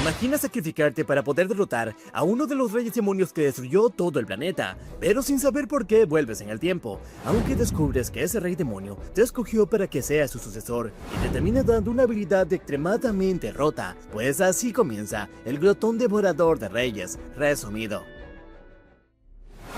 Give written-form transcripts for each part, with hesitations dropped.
Imagina sacrificarte para poder derrotar a uno de los reyes demonios que destruyó todo el planeta, pero sin saber por qué vuelves en el tiempo, aunque descubres que ese rey demonio te escogió para que seas su sucesor y te termina dando una habilidad extremadamente rota, pues así comienza el glotón devorador de reyes, resumido.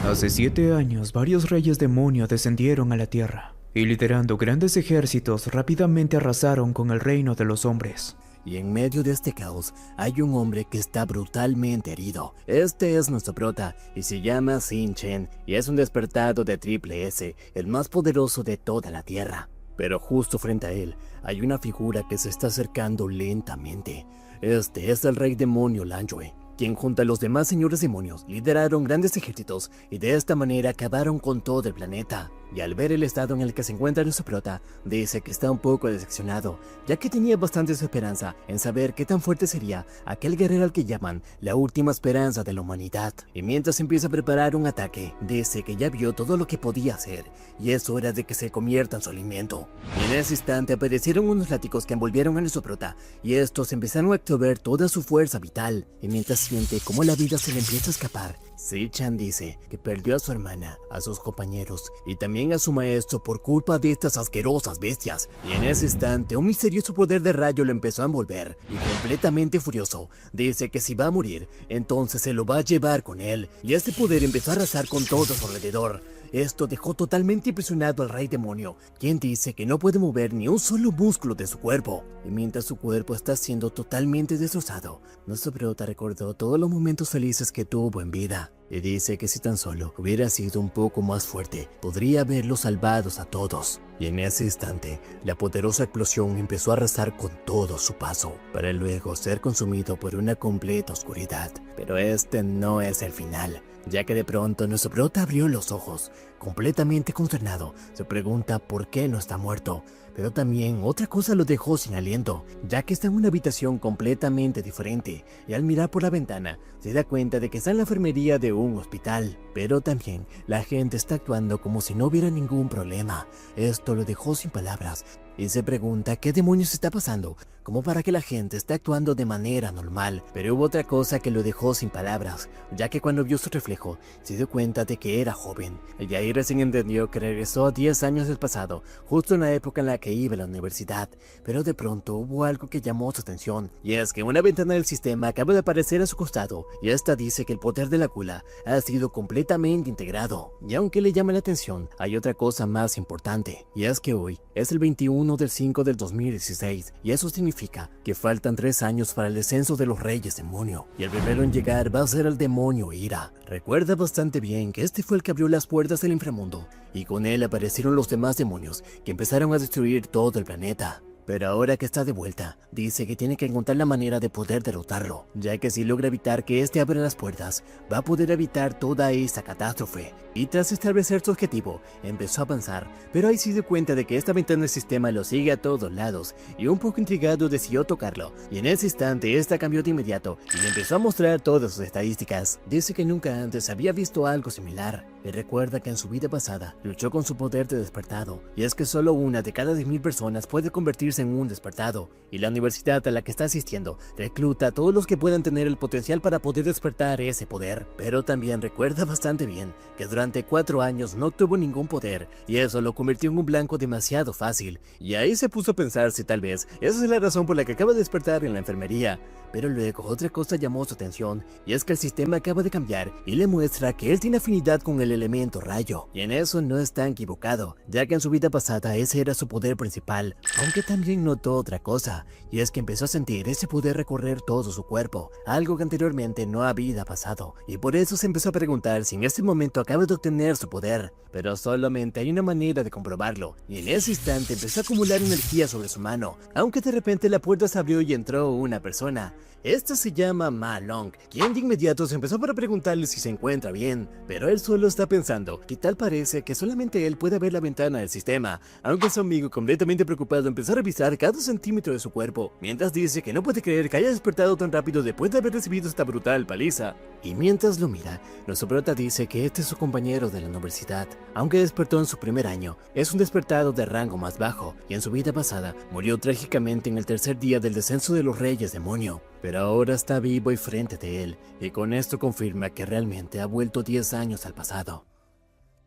Hace 7 años, varios reyes demonio descendieron a la Tierra, y liderando grandes ejércitos rápidamente arrasaron con el reino de los hombres. Y en medio de este caos, hay un hombre que está brutalmente herido. Este es nuestro prota, y se llama Xin Chen, y es un despertado de Triple S, el más poderoso de toda la Tierra. Pero justo frente a él, hay una figura que se está acercando lentamente. Este es el rey demonio Lanjue, quien junto a los demás señores demonios lideraron grandes ejércitos y de esta manera acabaron con todo el planeta. Y al ver el estado en el que se encuentra nuestro prota, dice que está un poco decepcionado, ya que tenía bastante esperanza en saber qué tan fuerte sería aquel guerrero al que llaman la última esperanza de la humanidad. Y mientras empieza a preparar un ataque, dice que ya vio todo lo que podía hacer, y es hora de que se convierta en su alimento. Y en ese instante aparecieron unos látigos que envolvieron a nuestro prota, y estos empezaron a absorber toda su fuerza vital, y mientras siente cómo la vida se le empieza a escapar, Xin Chen dice que perdió a su hermana, a sus compañeros y también a su maestro por culpa de estas asquerosas bestias. Y en ese instante un misterioso poder de rayo lo empezó a envolver y completamente furioso dice que si va a morir, entonces se lo va a llevar con él. Y este poder empezó a arrasar con todo a su alrededor. Esto dejó totalmente impresionado al rey demonio, quien dice que no puede mover ni un solo músculo de su cuerpo. Y mientras su cuerpo está siendo totalmente destrozado, nuestro prota recordó todos los momentos felices que tuvo en vida. Y dice que si tan solo hubiera sido un poco más fuerte, podría haberlos salvados a todos. Y en ese instante, la poderosa explosión empezó a arrasar con todo su paso, para luego ser consumido por una completa oscuridad. Pero este no es el final, ya que de pronto nuestro prota abrió los ojos, completamente consternado. Se pregunta por qué no está muerto, pero también otra cosa lo dejó sin aliento, ya que está en una habitación completamente diferente, y al mirar por la ventana, se da cuenta de que está en la enfermería de un hospital. Pero también la gente está actuando como si no hubiera ningún problema. Esto lo dejó sin palabras, y se pregunta qué demonios está pasando, como para que la gente esté actuando de manera normal. Pero hubo otra cosa que lo dejó sin palabras, ya que cuando vio su reflejo, se dio cuenta de que era joven. Y ahí recién entendió que regresó 10 años del pasado, justo en la época en la que iba a la universidad. Pero de pronto hubo algo que llamó su atención, y es que una ventana del sistema acaba de aparecer a su costado, y esta dice que el poder de la gula ha sido completamente integrado. Y aunque le llama la atención, hay otra cosa más importante, y es que hoy es el 21 del 5 del 2016, y eso significa que faltan 3 años para el descenso de los reyes demonio, y el primero en llegar va a ser el demonio Ira. Recuerda bastante bien que este fue el que abrió las puertas del inframundo, y con él aparecieron los demás demonios que empezaron a destruir todo el planeta. Pero ahora que está de vuelta, dice que tiene que encontrar la manera de poder derrotarlo, ya que si logra evitar que este abra las puertas, va a poder evitar toda esta catástrofe. Y tras establecer su objetivo, empezó a avanzar, pero ahí se dio cuenta de que esta ventana del sistema lo sigue a todos lados, y un poco intrigado decidió tocarlo, y en ese instante esta cambió de inmediato, y le empezó a mostrar todas sus estadísticas. Dice que nunca antes había visto algo similar, y recuerda que en su vida pasada luchó con su poder de despertado, y es que solo una de cada 10.000 personas puede convertirse en un despertado, y la universidad a la que está asistiendo recluta a todos los que puedan tener el potencial para poder despertar ese poder. Pero también recuerda bastante bien que durante 4 años no obtuvo ningún poder, y eso lo convirtió en un blanco demasiado fácil, y ahí se puso a pensar si tal vez esa es la razón por la que acaba de despertar en la enfermería. Pero luego otra cosa llamó su atención, y es que el sistema acaba de cambiar y le muestra que él tiene afinidad con el elemento rayo, y en eso no está equivocado, ya que en su vida pasada ese era su poder principal, aunque también notó otra cosa, y es que empezó a sentir ese poder recorrer todo su cuerpo, algo que anteriormente no había pasado, y por eso se empezó a preguntar si en este momento acaba de obtener su poder, pero solamente hay una manera de comprobarlo, y en ese instante empezó a acumular energía sobre su mano, aunque de repente la puerta se abrió y entró una persona. Esta se llama Ma Long, quien de inmediato se empezó para preguntarle si se encuentra bien, pero él solo está pensando que tal parece que solamente él puede ver la ventana del sistema, aunque su amigo completamente preocupado empezó a revisar analizar cada centímetro de su cuerpo, mientras dice que no puede creer que haya despertado tan rápido después de haber recibido esta brutal paliza. Y mientras lo mira, nuestro prota dice que este es su compañero de la universidad. Aunque despertó en su primer año, es un despertado de rango más bajo, y en su vida pasada murió trágicamente en el tercer día del descenso de los Reyes Demonio. Pero ahora está vivo y frente de él, y con esto confirma que realmente ha vuelto 10 años al pasado.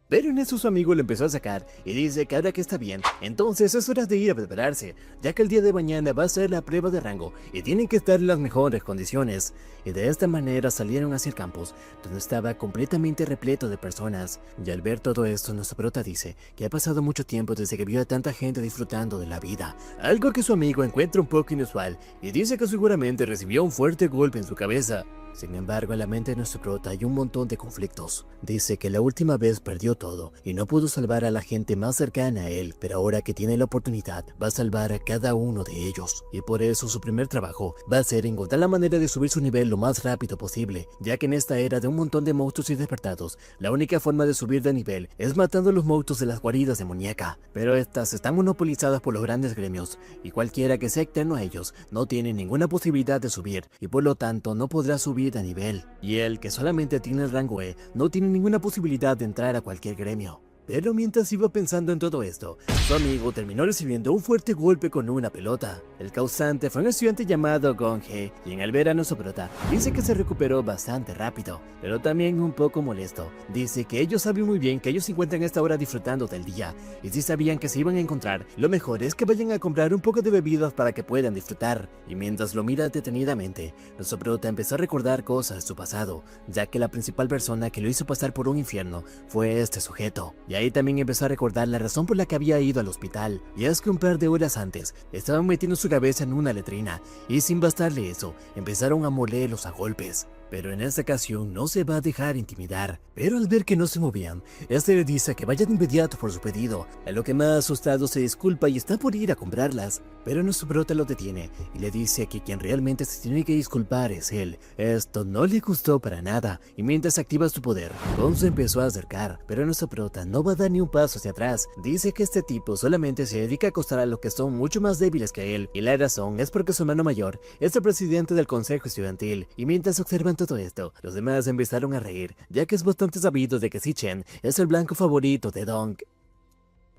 Pero en eso su amigo lo empezó a sacar y dice que ahora que está bien, entonces es hora de ir a prepararse, ya que el día de mañana va a ser la prueba de rango y tienen que estar en las mejores condiciones. Y de esta manera salieron hacia el campus, donde estaba completamente repleto de personas. Y al ver todo esto, nuestro prota dice que ha pasado mucho tiempo desde que vio a tanta gente disfrutando de la vida, algo que su amigo encuentra un poco inusual y dice que seguramente recibió un fuerte golpe en su cabeza. Sin embargo, en la mente de nuestro prota hay un montón de conflictos. Dice que la última vez perdió todo y no pudo salvar a la gente más cercana a él, pero ahora que tiene la oportunidad va a salvar a cada uno de ellos. Y por eso su primer trabajo va a ser encontrar la manera de subir su nivel lo más rápido posible, ya que en esta era de un montón de monstruos y despertados, la única forma de subir de nivel es matando a los monstruos de las guaridas demoníacas. Pero estas están monopolizadas por los grandes gremios, y cualquiera que sea externo a ellos no tiene ninguna posibilidad de subir, y por lo tanto no podrá subir a nivel, y él, que solamente tiene el rango E, no tiene ninguna posibilidad de entrar a cualquier gremio. Pero mientras iba pensando en todo esto, su amigo terminó recibiendo un fuerte golpe con una pelota. El causante fue un estudiante llamado Gong-hee, y en el ver a nuestro prota, dice que se recuperó bastante rápido, pero también un poco molesto. Dice que ellos saben muy bien que ellos se encuentran a esta hora disfrutando del día, y si sabían que se iban a encontrar, lo mejor es que vayan a comprar un poco de bebidas para que puedan disfrutar. Y mientras lo mira detenidamente, nuestro prota empezó a recordar cosas de su pasado, ya que la principal persona que lo hizo pasar por un infierno fue este sujeto. Y ahí también empezó a recordar la razón por la que había ido al hospital, y es que un par de horas antes estaban metiendo su cabeza en una letrina, y sin bastarle eso, empezaron a molerlos a golpes. Pero en esta ocasión no se va a dejar intimidar, pero al ver que no se movían, este le dice que vaya de inmediato por su pedido, a lo que más asustado se disculpa y está por ir a comprarlas. Pero nuestro prota lo detiene y le dice que quien realmente se tiene que disculpar es él. Esto no le gustó para nada, y mientras activa su poder, Gon se empezó a acercar, pero nuestro prota no va a dar ni un paso hacia atrás. Dice que este tipo solamente se dedica a acosar a los que son mucho más débiles que él, y la razón es porque su hermano mayor es el presidente del consejo estudiantil. Y mientras observan todo esto, los demás empezaron a reír, ya que es bastante sabido de que Si-chen es el blanco favorito de Dong.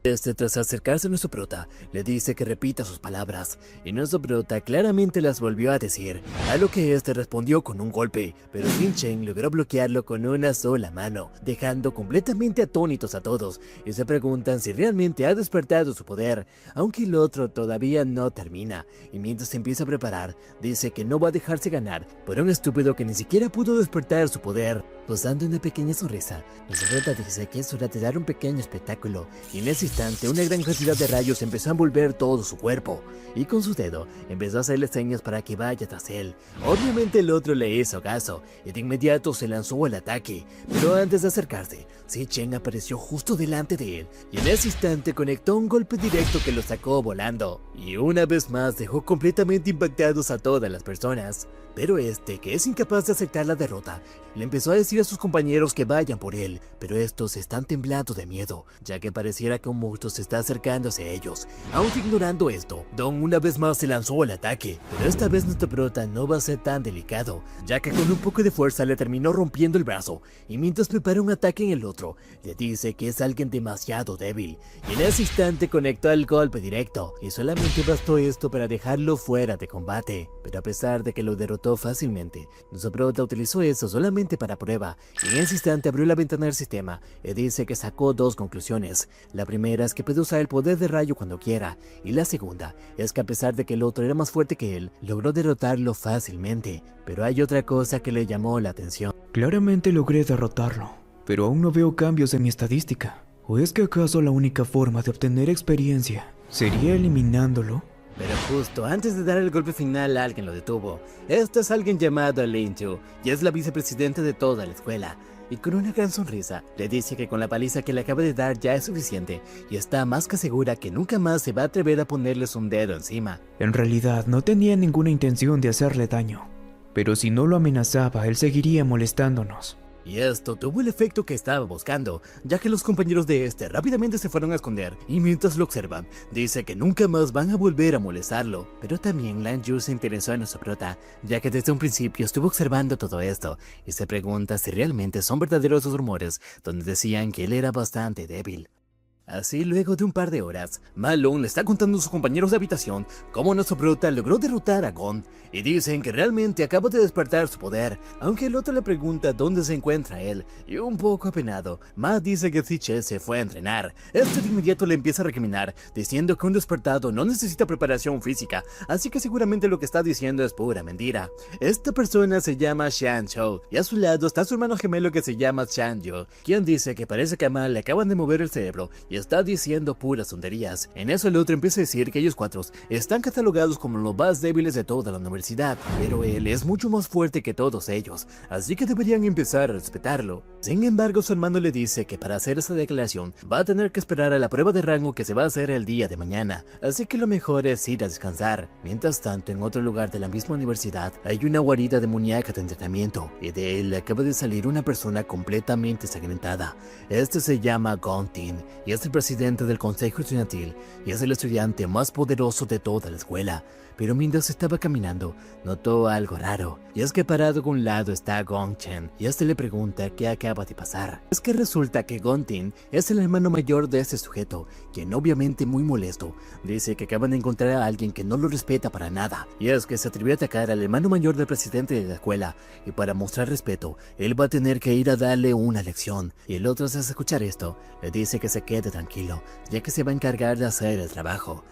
Tras acercarse a nuestro prota, le dice que repita sus palabras, y nuestro prota claramente las volvió a decir, a lo que este respondió con un golpe, pero Si-chen logró bloquearlo con una sola mano, dejando completamente atónitos a todos, y se preguntan si realmente ha despertado su poder, aunque el otro todavía no termina, y mientras se empieza a preparar, dice que no va a dejarse ganar por un estúpido que ni siquiera pudo despertar su poder. Posando una pequeña sonrisa, nuestro prota dice que es hora de dar un pequeño espectáculo, y en ese instante una gran cantidad de rayos empezó a envolver todo su cuerpo, y con su dedo empezó a hacerle señas para que vaya tras él. Obviamente el otro le hizo caso, y de inmediato se lanzó al ataque, pero antes de acercarse, Si-chen apareció justo delante de él, y en ese instante conectó un golpe directo que lo sacó volando, y una vez más dejó completamente impactados a todas las personas. Pero este, que es incapaz de aceptar la derrota, le empezó a decir a sus compañeros que vayan por él, pero estos están temblando de miedo, ya que pareciera que un monstruo se está acercando hacia ellos. Aunque ignorando esto, Dong una vez más se lanzó al ataque, pero esta vez nuestro prota no va a ser tan delicado, ya que con un poco de fuerza le terminó rompiendo el brazo, y mientras prepara un ataque en el otro, le dice que es alguien demasiado débil, y en ese instante conectó el golpe directo, y solamente bastó esto para dejarlo fuera de combate. Pero a pesar de que lo derrotó fácilmente, nuestro prota utilizó eso solamente para prueba, y en ese instante abrió la ventana del sistema y dice que sacó dos conclusiones. La primera es que puede usar el poder de rayo cuando quiera, y la segunda es que a pesar de que el otro era más fuerte que él, logró derrotarlo fácilmente. Pero hay otra cosa que le llamó la atención. Claramente logré derrotarlo, pero aún no veo cambios en mi estadística. ¿O es que acaso la única forma de obtener experiencia sería eliminándolo? Pero justo antes de dar el golpe final, alguien lo detuvo. Esto es alguien llamado Lin Chu, y es la vicepresidenta de toda la escuela. Y con una gran sonrisa, le dice que con la paliza que le acaba de dar ya es suficiente, y está más que segura que nunca más se va a atrever a ponerles un dedo encima. En realidad no tenía ninguna intención de hacerle daño, pero si no lo amenazaba, él seguiría molestándonos. Y esto tuvo el efecto que estaba buscando, ya que los compañeros de este rápidamente se fueron a esconder, y mientras lo observan, dice que nunca más van a volver a molestarlo. Pero también Lan Yu se interesó en nuestro prota, ya que desde un principio estuvo observando todo esto, y se pregunta si realmente son verdaderos los rumores, donde decían que él era bastante débil. Así, luego de un par de horas, Malone le está contando a sus compañeros de habitación cómo nuestro prota logró derrotar a Gon, y dicen que realmente acaba de despertar su poder, aunque el otro le pregunta dónde se encuentra él, y un poco apenado, Matt dice que Ziche se fue a entrenar. Este de inmediato le empieza a recriminar, diciendo que un despertado no necesita preparación física, así que seguramente lo que está diciendo es pura mentira. Esta persona se llama Shan Chou, y a su lado está su hermano gemelo que se llama Shan Yu, quien dice que parece que a Mal le acaban de mover el cerebro, y está diciendo puras tonterías. En eso el otro empieza a decir que ellos cuatro están catalogados como los más débiles de toda la universidad, pero él es mucho más fuerte que todos ellos, así que deberían empezar a respetarlo. Sin embargo, su hermano le dice que para hacer esa declaración va a tener que esperar a la prueba de rango que se va a hacer el día de mañana, así que lo mejor es ir a descansar. Mientras tanto, en otro lugar de la misma universidad hay una guarida demoníaca de entrenamiento, y de él acaba de salir una persona completamente ensangrentada. Este se llama Gon Tin, y es el presidente del consejo estudiantil, y es el estudiante más poderoso de toda la escuela. Pero mientras estaba caminando, notó algo raro, y es que parado a un lado está Gong Chen, y este le pregunta qué acaba de pasar. Es que resulta que Gon Tin es el hermano mayor de este sujeto, quien obviamente muy molesto, dice que acaban de encontrar a alguien que no lo respeta para nada, y es que se atrevió a atacar al hermano mayor del presidente de la escuela, y para mostrar respeto, él va a tener que ir a darle una lección, y el otro tras escuchar esto, le dice que se quede tranquilo, ya que se va a encargar de hacer el trabajo.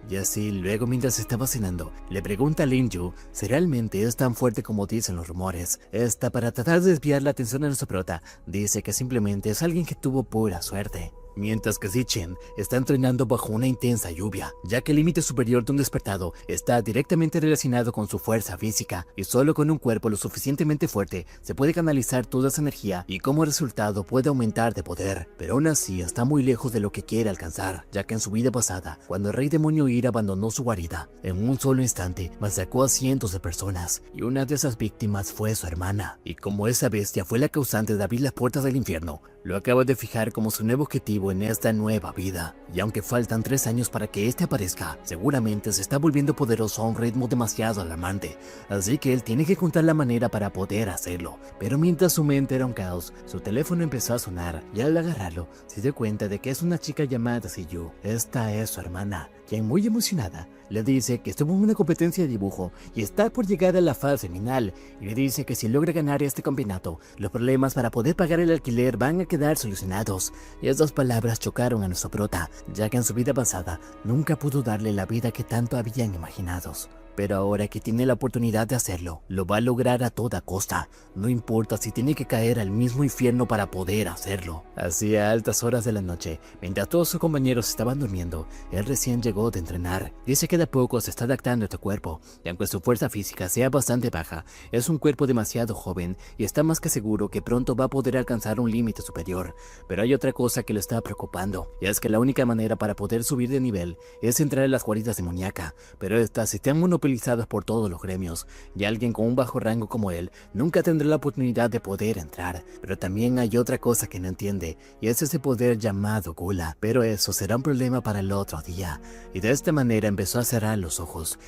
Y así, luego mientras estaba cenando, le pregunta a Lin Yu si realmente es tan fuerte como dicen los rumores. Esta, para tratar de desviar la atención de nuestro prota, dice que simplemente es alguien que tuvo pura suerte. Mientras que Zichen está entrenando bajo una intensa lluvia, ya que el límite superior de un despertado está directamente relacionado con su fuerza física, y solo con un cuerpo lo suficientemente fuerte se puede canalizar toda esa energía y como resultado puede aumentar de poder, pero aún así está muy lejos de lo que quiere alcanzar, ya que en su vida pasada, cuando el rey demonio Ir abandonó su guarida, en un solo instante masacró a cientos de personas, y una de esas víctimas fue su hermana, y como esa bestia fue la causante de abrir las puertas del infierno, lo acaba de fijar como su nuevo objetivo en esta nueva vida, y aunque faltan 3 años para que este aparezca, seguramente se está volviendo poderoso a un ritmo demasiado alarmante, así que él tiene que encontrar la manera para poder hacerlo. Pero mientras su mente era un caos, su teléfono empezó a sonar, y al agarrarlo, se dio cuenta de que es una chica llamada Ziyu. Esta es su hermana, quien muy emocionada, le dice que estuvo en una competencia de dibujo y está por llegar a la fase final, y le dice que si logra ganar este campeonato, los problemas para poder pagar el alquiler van a quedar solucionados. Y esas palabras chocaron a nuestro prota, ya que en su vida pasada nunca pudo darle la vida que tanto habían imaginado. Pero ahora que tiene la oportunidad de hacerlo, lo va a lograr a toda costa, no importa si tiene que caer al mismo infierno para poder hacerlo. Así a altas horas de la noche, mientras todos sus compañeros estaban durmiendo, él recién llegó de entrenar. Dice que de a poco se está adaptando a este cuerpo, y aunque su fuerza física sea bastante baja, es un cuerpo demasiado joven y está más que seguro que pronto va a poder alcanzar un límite superior. Pero hay otra cosa que lo está preocupando, y es que la única manera para poder subir de nivel es entrar a las guaridas demoníaca, pero estas están monopolizadas por todos los gremios, y alguien con un bajo rango como él nunca tendrá la oportunidad de poder entrar. Pero también hay otra cosa que no entiende, y es ese poder llamado Gula, pero eso será un problema para el otro día, y de esta manera empezó a cerrar los ojos.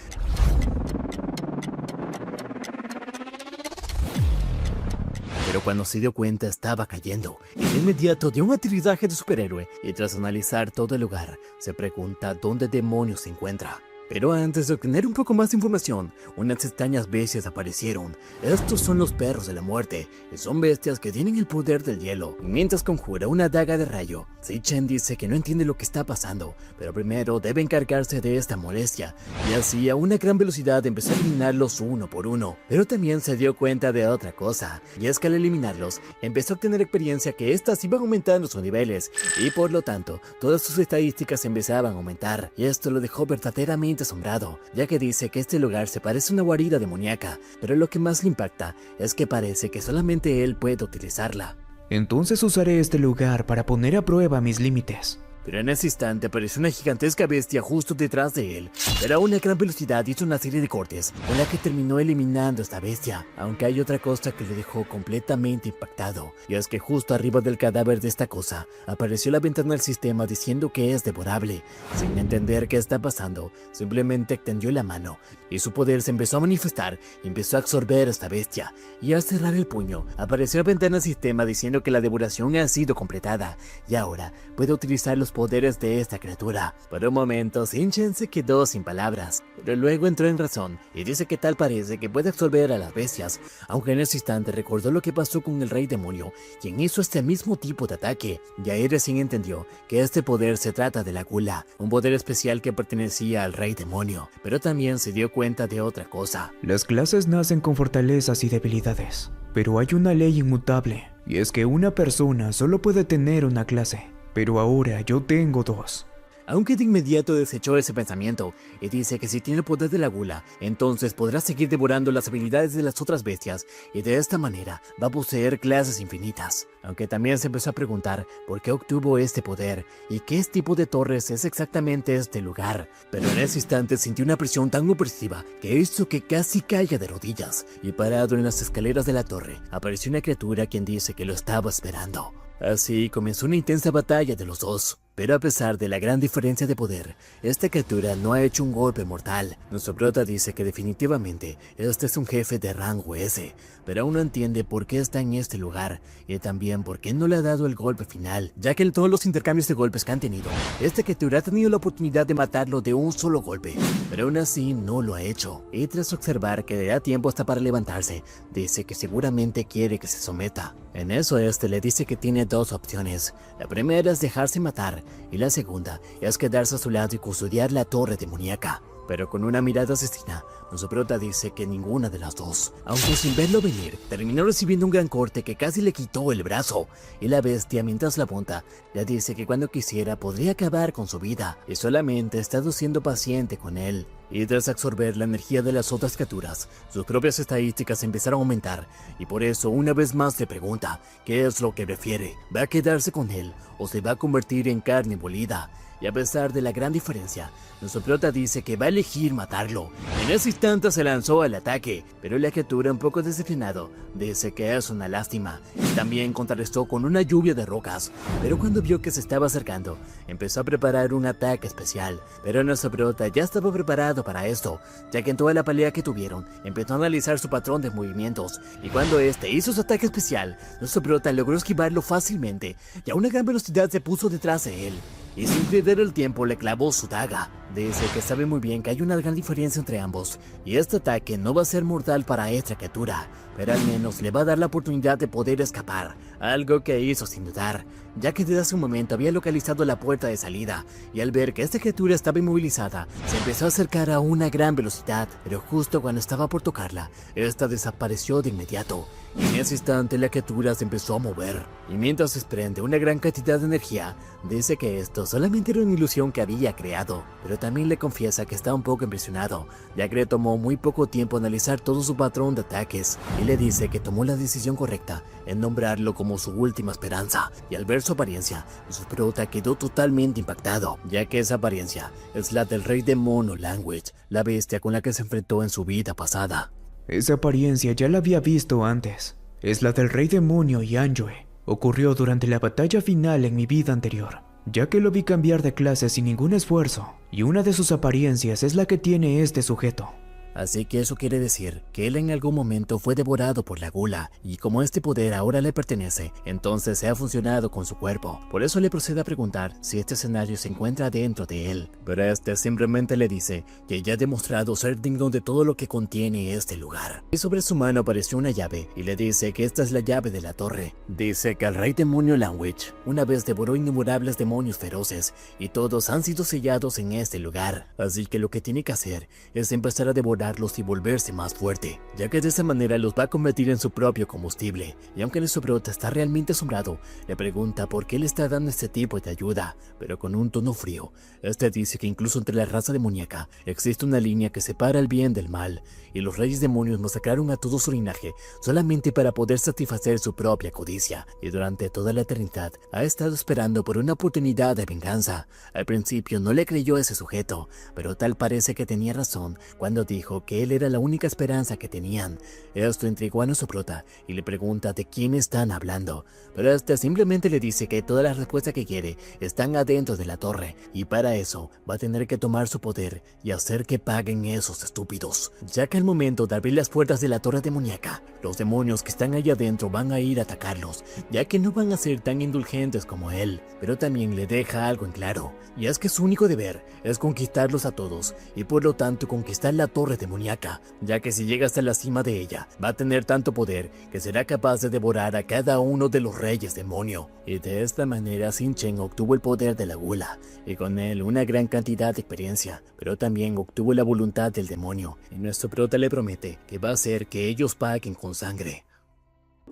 Pero cuando se dio cuenta estaba cayendo, y de inmediato dio un aterrizaje de superhéroe, y tras analizar todo el lugar, se pregunta dónde demonios se encuentra. Pero antes de obtener un poco más de información, unas extrañas bestias aparecieron. Estos son los perros de la muerte, y son bestias que tienen el poder del hielo. Y mientras conjura una daga de rayo, Zichen dice que no entiende lo que está pasando, pero primero debe encargarse de esta molestia, y así a una gran velocidad empezó a eliminarlos uno por uno. Pero también se dio cuenta de otra cosa, y es que al eliminarlos, empezó a obtener experiencia que estas iban aumentando sus niveles, y por lo tanto, todas sus estadísticas empezaban a aumentar, y esto lo dejó verdaderamente asombrado, ya que dice que este lugar se parece a una guarida demoníaca, pero lo que más le impacta es que parece que solamente él puede utilizarla. Entonces usaré este lugar para poner a prueba mis límites. Pero en ese instante apareció una gigantesca bestia justo detrás de él. Pero a una gran velocidad hizo una serie de cortes, con la que terminó eliminando a esta bestia. Aunque hay otra cosa que le dejó completamente impactado, y es que justo arriba del cadáver de esta cosa, apareció la ventana del sistema diciendo que es devorable. Sin entender qué está pasando, simplemente extendió la mano, y su poder se empezó a manifestar y empezó a absorber a esta bestia. Y al cerrar el puño, apareció la ventana del sistema diciendo que la devoración ha sido completada, y ahora puede utilizar los poderes de esta criatura. Por un momento, Shin-Chen se quedó sin palabras, pero luego entró en razón y dice que tal parece que puede absorber a las bestias, aunque en ese instante recordó lo que pasó con el Rey Demonio, quien hizo este mismo tipo de ataque, y ahí recién entendió que este poder se trata de la gula, un poder especial que pertenecía al Rey Demonio, pero también se dio cuenta de otra cosa. Las clases nacen con fortalezas y debilidades, pero hay una ley inmutable, y es que una persona solo puede tener una clase, pero ahora yo tengo dos. Aunque de inmediato desechó ese pensamiento y dice que si tiene el poder de la gula, entonces podrá seguir devorando las habilidades de las otras bestias y de esta manera va a poseer clases infinitas. Aunque también se empezó a preguntar por qué obtuvo este poder y qué tipo de torres es exactamente este lugar. Pero en ese instante sintió una presión tan opresiva que hizo que casi caiga de rodillas, y parado en las escaleras de la torre apareció una criatura quien dice que lo estaba esperando. Así comenzó una intensa batalla de los dos, pero a pesar de la gran diferencia de poder, esta criatura no ha hecho un golpe mortal. Nuestro prota dice que definitivamente este es un jefe de rango S, pero aún no entiende por qué está en este lugar, y también por qué no le ha dado el golpe final, ya que en todos los intercambios de golpes que han tenido, esta criatura ha tenido la oportunidad de matarlo de un solo golpe, pero aún así no lo ha hecho. Y tras observar que le da tiempo hasta para levantarse, dice que seguramente quiere que se someta. En eso este le dice que tiene dos opciones. La primera es dejarse matar y la segunda es quedarse a su lado y custodiar la torre demoníaca. Pero con una mirada asesina, nuestro prota dice que ninguna de las dos. Aunque sin verlo venir, terminó recibiendo un gran corte que casi le quitó el brazo. Y la bestia, mientras la apunta, le dice que cuando quisiera podría acabar con su vida y solamente ha estado siendo paciente con él. Y tras absorber la energía de las otras criaturas, sus propias estadísticas empezaron a aumentar, y por eso una vez más le pregunta qué es lo que prefiere, ¿va a quedarse con él o se va a convertir en carne molida? Y a pesar de la gran diferencia, nuestro prota dice que va a elegir matarlo. En ese instante se lanzó al ataque, pero la criatura, un poco decepcionado, dice que es una lástima, y también contrarrestó con una lluvia de rocas. Pero cuando vio que se estaba acercando, empezó a preparar un ataque especial, pero nuestro prota ya estaba preparado para esto, ya que en toda la pelea que tuvieron, empezó a analizar su patrón de movimientos, y cuando este hizo su ataque especial, nuestro prota logró esquivarlo fácilmente, y a una gran velocidad se puso detrás de él. Y sin perder el tiempo le clavó su daga. Dice que sabe muy bien que hay una gran diferencia entre ambos, y este ataque no va a ser mortal para esta criatura, pero al menos le va a dar la oportunidad de poder escapar, algo que hizo sin dudar, ya que desde hace un momento había localizado la puerta de salida, y al ver que esta criatura estaba inmovilizada, se empezó a acercar a una gran velocidad, pero justo cuando estaba por tocarla, esta desapareció de inmediato. Y en ese instante la criatura se empezó a mover, y mientras desprende una gran cantidad de energía, dice que esto solamente era una ilusión que había creado, pero también le confiesa que está un poco impresionado, ya que le tomó muy poco tiempo analizar todo su patrón de ataques, y le dice que tomó la decisión correcta en nombrarlo como su última esperanza, y al ver su apariencia, su prota quedó totalmente impactado, ya que esa apariencia es la del Rey Demonio Language, la bestia con la que se enfrentó en su vida pasada. Esa apariencia ya la había visto antes. Es la del Rey Demonio Yanjue. Ocurrió durante la batalla final en mi vida anterior, ya que lo vi cambiar de clase sin ningún esfuerzo, y una de sus apariencias es la que tiene este sujeto. Así que eso quiere decir que él en algún momento fue devorado por la gula, y como este poder ahora le pertenece, entonces se ha funcionado con su cuerpo. Por eso le procede a preguntar si este escenario se encuentra dentro de él, pero este simplemente le dice que ya ha demostrado ser digno de todo lo que contiene este lugar. Y sobre su mano apareció una llave, y le dice que esta es la llave de la torre. Dice que el Rey Demonio Language una vez devoró innumerables demonios feroces, y todos han sido sellados en este lugar, así que lo que tiene que hacer es empezar a devorar atacarlos y volverse más fuerte, ya que de esa manera los va a convertir en su propio combustible. Y aunque nuestro prota está realmente asombrado, le pregunta por qué le está dando este tipo de ayuda, pero con un tono frío. Este dice que incluso entre la raza demoníaca existe una línea que separa el bien del mal, y los reyes demonios masacraron a todo su linaje solamente para poder satisfacer su propia codicia, y durante toda la eternidad ha estado esperando por una oportunidad de venganza. Al principio no le creyó a ese sujeto, pero tal parece que tenía razón cuando dijo que él era la única esperanza que tenían. Esto intrigó a nuestro prota y le pregunta de quién están hablando, pero este simplemente le dice que todas las respuestas que quiere están adentro de la torre, y para eso va a tener que tomar su poder y hacer que paguen esos estúpidos, ya que al momento de abrir las puertas de la torre demoníaca, los demonios que están allá adentro van a ir a atacarlos, ya que no van a ser tan indulgentes como él. Pero también le deja algo en claro, y es que su único deber es conquistarlos a todos, y por lo tanto conquistar la torre demoníaca, ya que si llega hasta la cima de ella, va a tener tanto poder que será capaz de devorar a cada uno de los reyes demonio. Y de esta manera Shin Chen obtuvo el poder de la gula, y con él una gran cantidad de experiencia, pero también obtuvo la voluntad del demonio, y nuestro prota le promete que va a hacer que ellos paguen con sangre.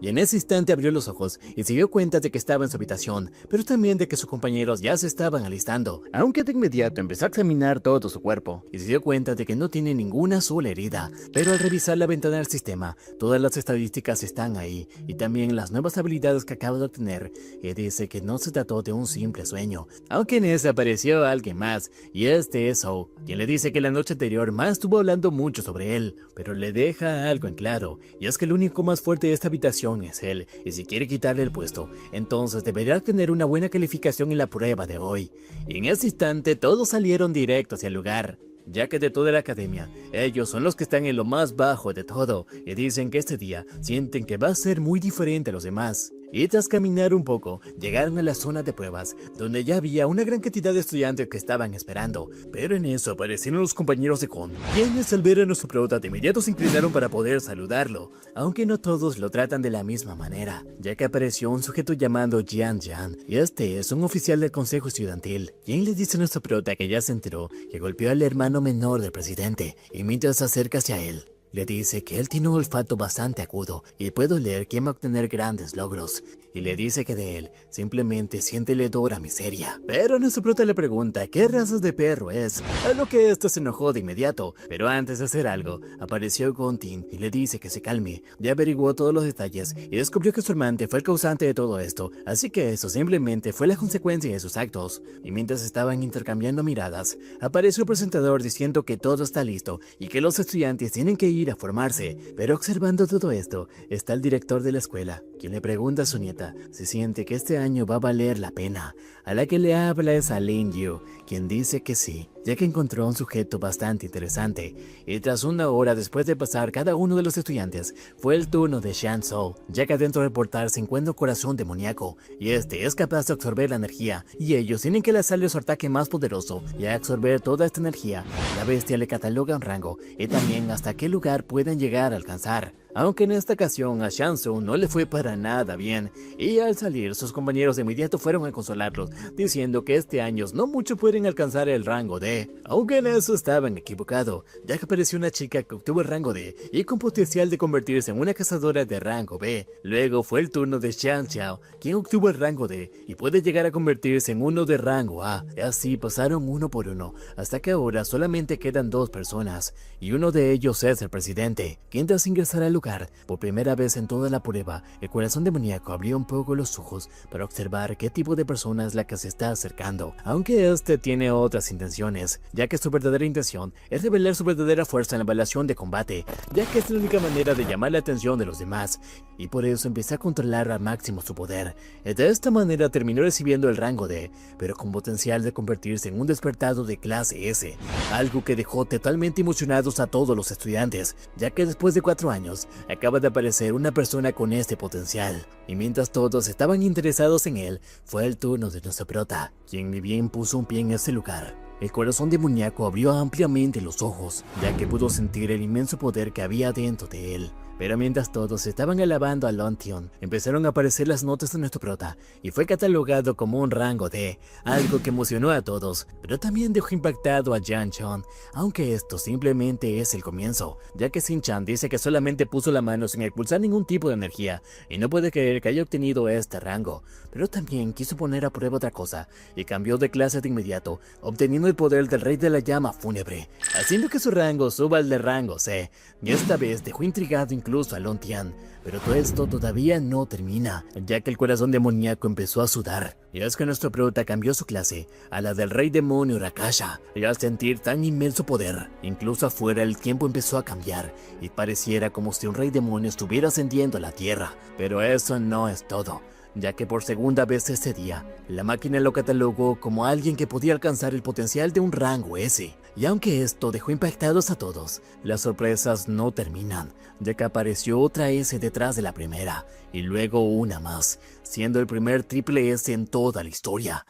Y en ese instante abrió los ojos y se dio cuenta de que estaba en su habitación, pero también de que sus compañeros ya se estaban alistando, aunque de inmediato empezó a examinar todo su cuerpo y se dio cuenta de que no tiene ninguna sola herida. Pero al revisar la ventana del sistema, todas las estadísticas están ahí y también las nuevas habilidades que acaba de obtener, y dice que no se trató de un simple sueño, aunque en ese apareció alguien más, y este es Zhou, quien le dice que la noche anterior Ma estuvo hablando mucho sobre él, pero le deja algo en claro, y es que el único más fuerte de esta habitación es él, y si quiere quitarle el puesto, entonces deberá tener una buena calificación en la prueba de hoy. Y en ese instante todos salieron directo hacia el lugar, ya que de toda la academia, ellos son los que están en lo más bajo de todo, y dicen que este día sienten que va a ser muy diferente a los demás. Y tras caminar un poco, llegaron a la zona de pruebas, donde ya había una gran cantidad de estudiantes que estaban esperando. Pero en eso aparecieron los compañeros de Kon, quienes al ver a nuestro prota de inmediato se inclinaron para poder saludarlo, aunque no todos lo tratan de la misma manera, ya que apareció un sujeto llamado Jian Jian, y este es un oficial del consejo estudiantil, quien le dice a nuestro prota que ya se enteró que golpeó al hermano menor del presidente, y mientras se acerca hacia él, le dice que él tiene un olfato bastante agudo y puede oler quién va a obtener grandes logros, y le dice que de él simplemente siente el hedor a miseria. Pero nuestro prota le pregunta qué razas de perro es, a lo que esto se enojó de inmediato, pero antes de hacer algo, apareció Gontin y le dice que se calme. Ya averiguó todos los detalles y descubrió que su amante fue el causante de todo esto, así que eso simplemente fue la consecuencia de sus actos. Y mientras estaban intercambiando miradas, apareció el presentador diciendo que todo está listo y que los estudiantes tienen que ir a formarse. Pero observando todo esto, está el director de la escuela, quien le pregunta a su nieta si siente que este año va a valer la pena. A la que le habla es a Lin Yu, quien dice que sí, ya que encontró a un sujeto bastante interesante. Y tras una hora después de pasar cada uno de los estudiantes, fue el turno de Shan Zhou, ya que adentro del portal se encuentra un corazón demoníaco, y este es capaz de absorber la energía, y ellos tienen que lanzarle su ataque más poderoso, y al absorber toda esta energía, la bestia le cataloga un rango, y también hasta qué lugar pueden llegar a alcanzar. Aunque en esta ocasión a Shan Zhou no le fue para nada bien, y al salir sus compañeros de inmediato fueron a consolarlos, diciendo que este año no mucho pueden alcanzar el rango D, aunque en eso estaban equivocados, ya que apareció una chica que obtuvo el rango D y con potencial de convertirse en una cazadora de rango B. Luego fue el turno de Xian Xiao, quien obtuvo el rango D y puede llegar a convertirse en uno de rango A. Y así pasaron uno por uno, hasta que ahora solamente quedan 2 personas, y uno de ellos es el presidente, quien tras ingresar al lugar por primera vez en toda la prueba, el corazón demoníaco abrió un poco los ojos para observar qué tipo de persona es la que se está acercando, aunque este tiene otras intenciones, ya que su verdadera intención es revelar su verdadera fuerza en la evaluación de combate, ya que es la única manera de llamar la atención de los demás, y por eso empieza a controlar al máximo su poder. De esta manera terminó recibiendo el rango D, pero con potencial de convertirse en un despertado de clase S, algo que dejó totalmente emocionados a todos los estudiantes, ya que después de 4 años, acaba de aparecer una persona con este potencial, y mientras todos estaban interesados en él, fue el turno de nuestro prota, quien ni bien puso un pie en ese lugar. El corazón demoníaco abrió ampliamente los ojos, ya que pudo sentir el inmenso poder que había dentro de él. Pero mientras todos estaban alabando a Lontion, empezaron a aparecer las notas de nuestro prota, y fue catalogado como un rango D, algo que emocionó a todos, pero también dejó impactado a Jan-Chon, aunque esto simplemente es el comienzo, ya que Shin-chan dice que solamente puso la mano sin expulsar ningún tipo de energía, y no puede creer que haya obtenido este rango, pero también quiso poner a prueba otra cosa, y cambió de clase de inmediato, obteniendo el poder del Rey de la Llama Fúnebre, haciendo que su rango suba al de rango C, y esta vez dejó intrigado incluso a Lontian. Pero todo esto todavía no termina, ya que el corazón demoníaco empezó a sudar. Y es que nuestro prota cambió su clase a la del Rey Demonio Rakasha, y al sentir tan inmenso poder, incluso afuera el tiempo empezó a cambiar, y pareciera como si un Rey Demonio estuviera ascendiendo a la tierra. Pero eso no es todo, ya que por segunda vez ese día, la máquina lo catalogó como alguien que podía alcanzar el potencial de un rango S. Y aunque esto dejó impactados a todos, las sorpresas no terminan, ya que apareció otra S detrás de la primera, y luego una más, siendo el primer triple S en toda la historia.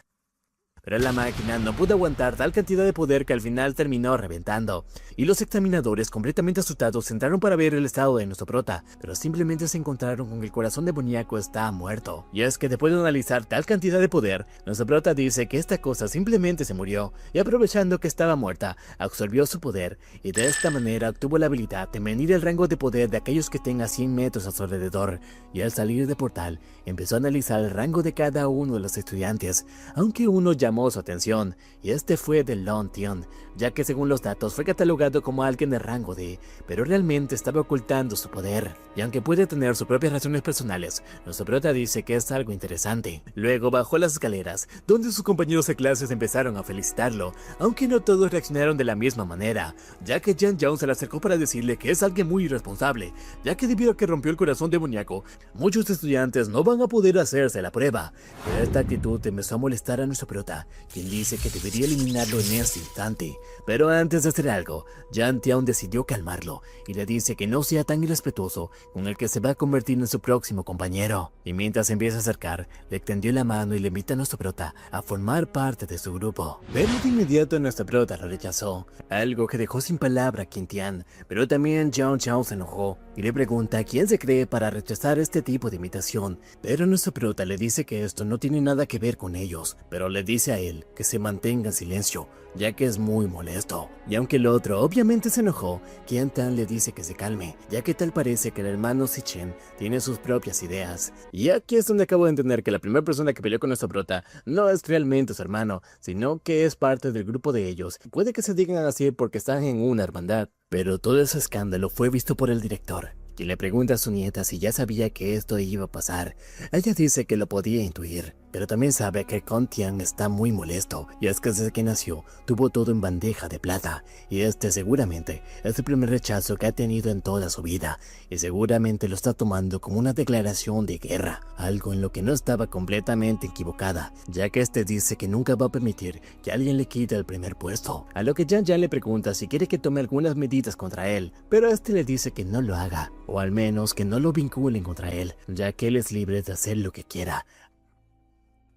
Pero la máquina no pudo aguantar tal cantidad de poder que al final terminó reventando, y los examinadores completamente asustados entraron para ver el estado de nuestro prota, pero simplemente se encontraron con que el corazón demoníaco está muerto. Y es que después de analizar tal cantidad de poder, nuestro prota dice que esta cosa simplemente se murió, y aprovechando que estaba muerta, absorbió su poder, y de esta manera obtuvo la habilidad de medir el rango de poder de aquellos que tengan 100 metros a su alrededor, y al salir del portal, empezó a analizar el rango de cada uno de los estudiantes, aunque uno llamó su atención, y este fue de Lontion, ya que según los datos fue catalogado como alguien de rango D, pero realmente estaba ocultando su poder, y aunque puede tener sus propias razones personales, nuestro prota dice que es algo interesante. Luego bajó las escaleras, donde sus compañeros de clases empezaron a felicitarlo, aunque no todos reaccionaron de la misma manera, ya que Jan Young se le acercó para decirle que es alguien muy irresponsable, ya que debido a que rompió el corazón demoníaco, muchos estudiantes no van a poder hacerse la prueba. Pero esta actitud empezó a molestar a nuestro prota, quien dice que debería eliminarlo en ese instante. Pero antes de hacer algo, Jan Tian decidió calmarlo y le dice que no sea tan irrespetuoso con el que se va a convertir en su próximo compañero. Y mientras se empieza a acercar, le extendió la mano y le invita a nuestro prota a formar parte de su grupo. Pero de inmediato nuestro prota lo rechazó, algo que dejó sin palabra a Quintian. Pero también Jan Tian se enojó y le pregunta quién se cree para rechazar este tipo de invitación. Pero nuestro prota le dice que esto no tiene nada que ver con ellos, pero le dice a él que se mantenga en silencio, ya que es muy molesto. Y aunque el otro obviamente se enojó, Qian-tan le dice que se calme, ya que tal parece que el hermano Si-chen tiene sus propias ideas. Y aquí es donde acabo de entender que la primera persona que peleó con nuestro prota no es realmente su hermano, sino que es parte del grupo de ellos. Puede que se digan así porque están en una hermandad. Pero todo ese escándalo fue visto por el director, quien le pregunta a su nieta si ya sabía que esto iba a pasar. Ella dice que lo podía intuir, pero también sabe que Contian está muy molesto, y es que desde que nació tuvo todo en bandeja de plata, y este seguramente es el primer rechazo que ha tenido en toda su vida, y seguramente lo está tomando como una declaración de guerra, algo en lo que no estaba completamente equivocada, ya que este dice que nunca va a permitir que alguien le quite el primer puesto, a lo que Jan le pregunta si quiere que tome algunas medidas contra él, pero este le dice que no lo haga, o al menos que no lo vinculen contra él, ya que él es libre de hacer lo que quiera.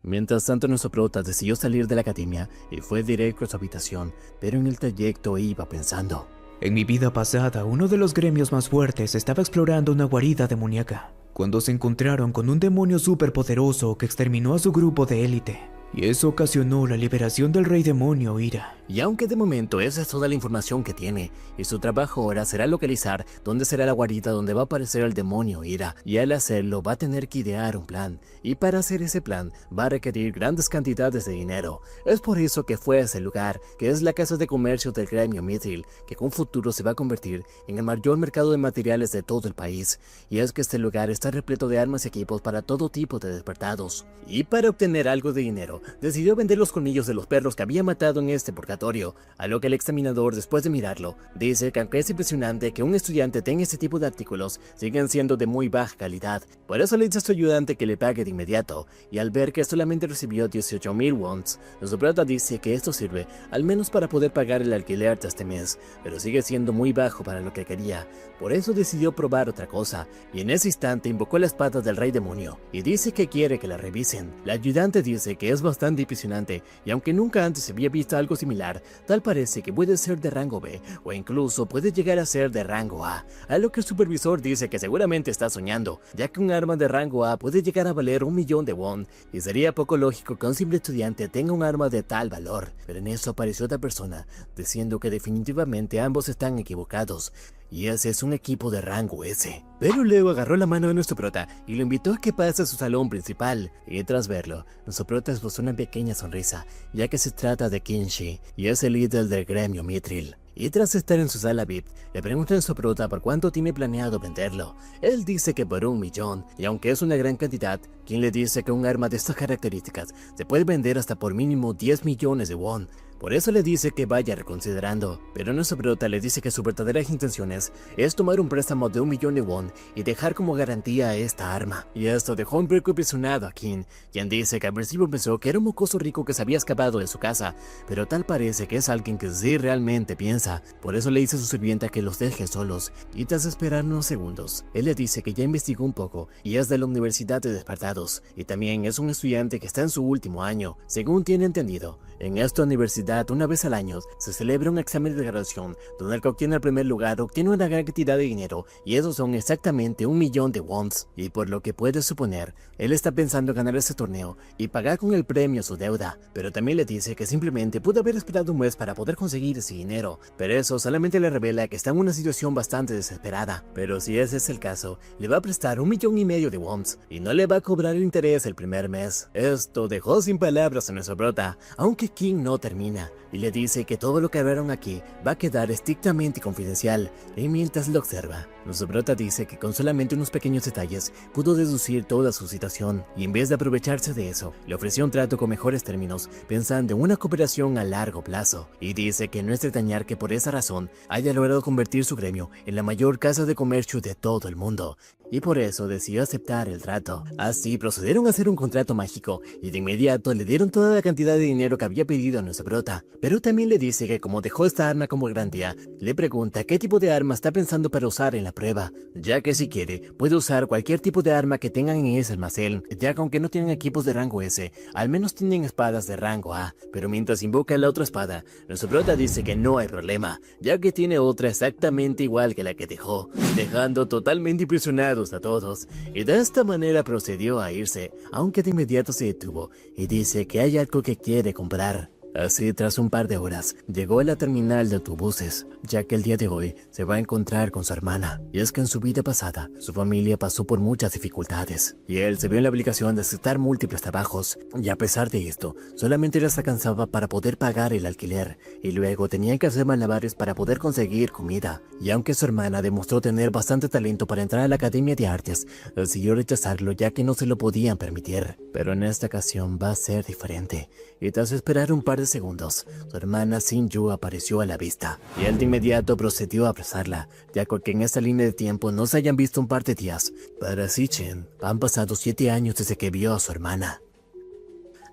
Mientras tanto, nuestro prota decidió salir de la academia y fue directo a su habitación, pero en el trayecto iba pensando. En mi vida pasada, uno de los gremios más fuertes estaba explorando una guarida demoníaca, cuando se encontraron con un demonio superpoderoso que exterminó a su grupo de élite. Y eso ocasionó la liberación del Rey Demonio Ira. Y aunque de momento esa es toda la información que tiene, y su trabajo ahora será localizar dónde será la guarida donde va a aparecer el demonio Ira, y al hacerlo va a tener que idear un plan, y para hacer ese plan va a requerir grandes cantidades de dinero. Es por eso que fue a ese lugar, que es la casa de comercio del gremio Mithril, que con futuro se va a convertir en el mayor mercado de materiales de todo el país, y es que este lugar está repleto de armas y equipos para todo tipo de despertados. Y para obtener algo de dinero, decidió vender los colmillos de los perros que había matado en este purgatorio, a lo que el examinador, después de mirarlo, dice que aunque es impresionante que un estudiante tenga este tipo de artículos, siguen siendo de muy baja calidad. Por eso le dice a su ayudante que le pague de inmediato, y al ver que solamente recibió 18,000 wons, nuestro prota dice que esto sirve al menos para poder pagar el alquiler de este mes, pero sigue siendo muy bajo para lo que quería. Por eso decidió probar otra cosa, y en ese instante invocó la espada del Rey Demonio, y dice que quiere que la revisen. La ayudante dice que es bastante impresionante, y aunque nunca antes se había visto algo similar, tal parece que puede ser de rango B, o incluso puede llegar a ser de rango A, a lo que el supervisor dice que seguramente está soñando, ya que un arma de rango A puede llegar a valer 1.000.000 de won, y sería poco lógico que un simple estudiante tenga un arma de tal valor. Pero en eso apareció otra persona, diciendo que definitivamente ambos están equivocados, y ese es un equipo de rango S. Pero luego agarró la mano de nuestro prota y lo invitó a que pase a su salón principal, y tras verlo, nuestro prota esbozó una pequeña sonrisa, ya que se trata de Kinshi, y es el líder del gremio Mithril. Y tras estar en su sala VIP, le preguntan a su prota por cuánto tiene planeado venderlo. Él dice que por 1.000.000, y aunque es una gran cantidad, quien le dice que un arma de estas características se puede vender hasta por mínimo 10 millones de won. Por eso le dice que vaya reconsiderando, pero nuestro prota le dice que sus verdaderas intenciones es tomar un préstamo de 1.000.000 de won y dejar como garantía esta arma. Y esto dejó un poco impresionado a Kim, quien dice que al principio pensó que era un mocoso rico que se había escapado de su casa, pero tal parece que es alguien que sí realmente piensa. Por eso le dice a su sirvienta que los deje solos, y tras esperar unos segundos, él le dice que ya investigó un poco y es de la Universidad de Despertados, y también es un estudiante que está en su último año, según tiene entendido. En esta universidad, una vez al año, se celebra un examen de graduación, donde el que obtiene el primer lugar obtiene una gran cantidad de dinero, y esos son exactamente 1.000.000 de wons. Y por lo que puedes suponer, él está pensando ganar ese torneo y pagar con el premio su deuda, pero también le dice que simplemente pudo haber esperado un mes para poder conseguir ese dinero, pero eso solamente le revela que está en una situación bastante desesperada. Pero si ese es el caso, le va a prestar 1.5 millones de wons, y no le va a cobrar el interés el primer mes. Esto dejó sin palabras a nuestro prota, aunque Kim no termina, y le dice que todo lo que hablaron aquí va a quedar estrictamente confidencial, y mientras lo observa, nuestro prota dice que con solamente unos pequeños detalles pudo deducir toda su situación, y en vez de aprovecharse de eso, le ofreció un trato con mejores términos, pensando en una cooperación a largo plazo, y dice que no es de extrañar que por esa razón haya logrado convertir su gremio en la mayor casa de comercio de todo el mundo, y por eso decidió aceptar el trato. Así procedieron a hacer un contrato mágico, y de inmediato le dieron toda la cantidad de dinero que había pedido a nuestro prota, pero también le dice que como dejó esta arma como garantía, le pregunta qué tipo de arma está pensando para usar en la prueba, ya que si quiere, puede usar cualquier tipo de arma que tengan en ese almacén, ya que aunque no tienen equipos de rango S, al menos tienen espadas de rango A, pero mientras invoca la otra espada, nuestro prota dice que no hay problema, ya que tiene otra exactamente igual que la que dejó, dejando totalmente impresionados a todos, y de esta manera procedió a irse, aunque de inmediato se detuvo y dice que hay algo que quiere comprar. Así, tras un par de horas, llegó a la terminal de autobuses, ya que el día de hoy se va a encontrar con su hermana. Y es que en su vida pasada, su familia pasó por muchas dificultades, y él se vio en la obligación de aceptar múltiples trabajos, y a pesar de esto, solamente les alcanzaba para poder pagar el alquiler, y luego tenían que hacer malabares para poder conseguir comida. Y aunque su hermana demostró tener bastante talento para entrar a la Academia de Artes, decidió rechazarlo ya que no se lo podían permitir. Pero en esta ocasión va a ser diferente, y tras esperar un par de segundos, su hermana Sinju apareció a la vista, y él de inmediato procedió a abrazarla, ya que en esta línea de tiempo no se hayan visto un par de días. Para Sichen, han pasado 7 años desde que vio a su hermana.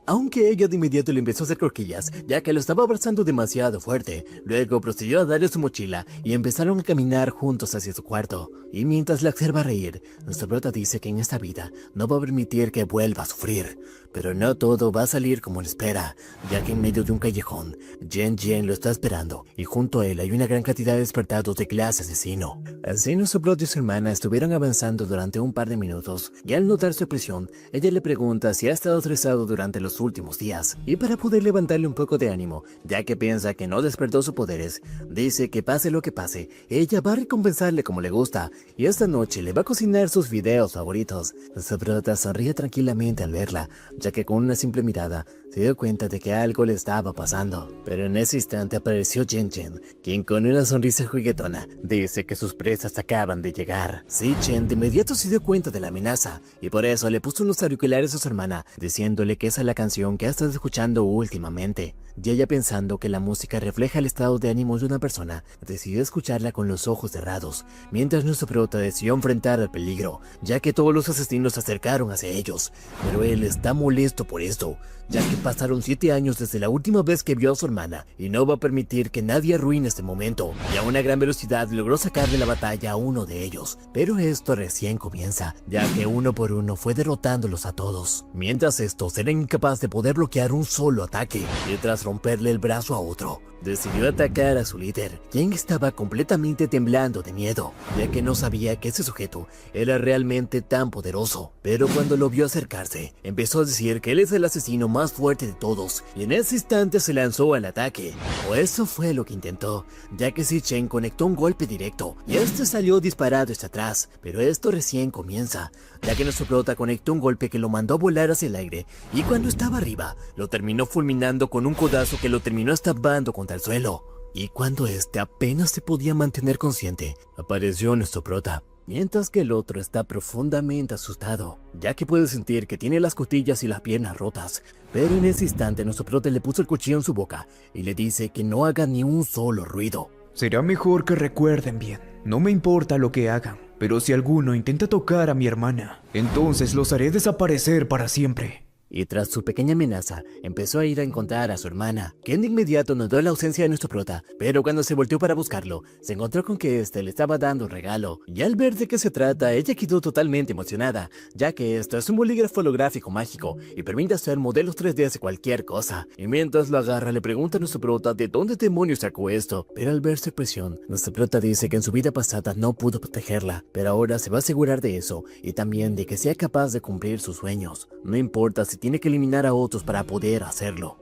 Aunque ella de inmediato le empezó a hacer cosquillas, ya que lo estaba abrazando demasiado fuerte. Luego procedió a darle su mochila y empezaron a caminar juntos hacia su cuarto. Y mientras la observa reír, nuestro prota dice que en esta vida no va a permitir que vuelva a sufrir. Pero no todo va a salir como él espera, ya que en medio de un callejón, Jen Jen lo está esperando, y junto a él hay una gran cantidad de despertados de clase asesino. Así nuestro prota y su hermana estuvieron avanzando durante un par de minutos, y al notar su expresión, ella le pregunta si ha estado estresado durante los últimos días, y para poder levantarle un poco de ánimo, ya que piensa que no despertó sus poderes, dice que pase lo que pase, ella va a recompensarle como le gusta, y esta noche le va a cocinar sus videos favoritos. Nuestro prota sonríe tranquilamente al verla, ya que con una simple mirada se dio cuenta de que algo le estaba pasando. Pero en ese instante apareció Jen Jen, quien con una sonrisa juguetona dice que sus presas acaban de llegar. Sí, Chen de inmediato se dio cuenta de la amenaza, y por eso le puso unos auriculares a su hermana, diciéndole que esa es la canción que ha estado escuchando últimamente. Y ella, pensando que la música refleja el estado de ánimo de una persona, decidió escucharla con los ojos cerrados, mientras nuestro prota decidió enfrentar al peligro, ya que todos los asesinos se acercaron hacia ellos, pero él está molesto por esto. ya que pasaron 7 años desde la última vez que vio a su hermana y no va a permitir que nadie arruine este momento. Y a una gran velocidad logró sacarle la batalla a uno de ellos, pero esto recién comienza, ya que uno por uno fue derrotándolos a todos. Mientras estos eran incapaces de poder bloquear un solo ataque y tras romperle el brazo a otro, decidió atacar a su líder, quien estaba completamente temblando de miedo, ya que no sabía que ese sujeto era realmente tan poderoso. Pero cuando lo vio acercarse, empezó a decir que él es el asesino más fuerte de todos, y en ese instante se lanzó al ataque. O eso fue lo que intentó, ya que Si-Chen conectó un golpe directo, y este salió disparado hacia atrás, pero esto recién comienza, ya que nuestro prota conectó un golpe que lo mandó a volar hacia el aire, y cuando estaba arriba, lo terminó fulminando con un codazo que lo terminó estampando contra el suelo. Y cuando este apenas se podía mantener consciente, apareció nuestro prota, mientras que el otro está profundamente asustado, ya que puede sentir que tiene las costillas y las piernas rotas. Pero en ese instante nuestro prota le puso el cuchillo en su boca y le dice que no haga ni un solo ruido. Será mejor que recuerden bien. No me importa lo que hagan, pero si alguno intenta tocar a mi hermana, entonces los haré desaparecer para siempre. Y tras su pequeña amenaza, empezó a ir a encontrar a su hermana, quien de inmediato notó la ausencia de nuestro prota, pero cuando se volteó para buscarlo, se encontró con que este le estaba dando un regalo, y al ver de qué se trata, ella quedó totalmente emocionada, ya que esto es un bolígrafo holográfico mágico, y permite hacer modelos 3D de cualquier cosa, y mientras lo agarra le pregunta a nuestro prota de dónde demonios sacó esto, pero al ver su expresión, nuestro prota dice que en su vida pasada no pudo protegerla, pero ahora se va a asegurar de eso, y también de que sea capaz de cumplir sus sueños, no importa si tiene que eliminar a otros para poder hacerlo.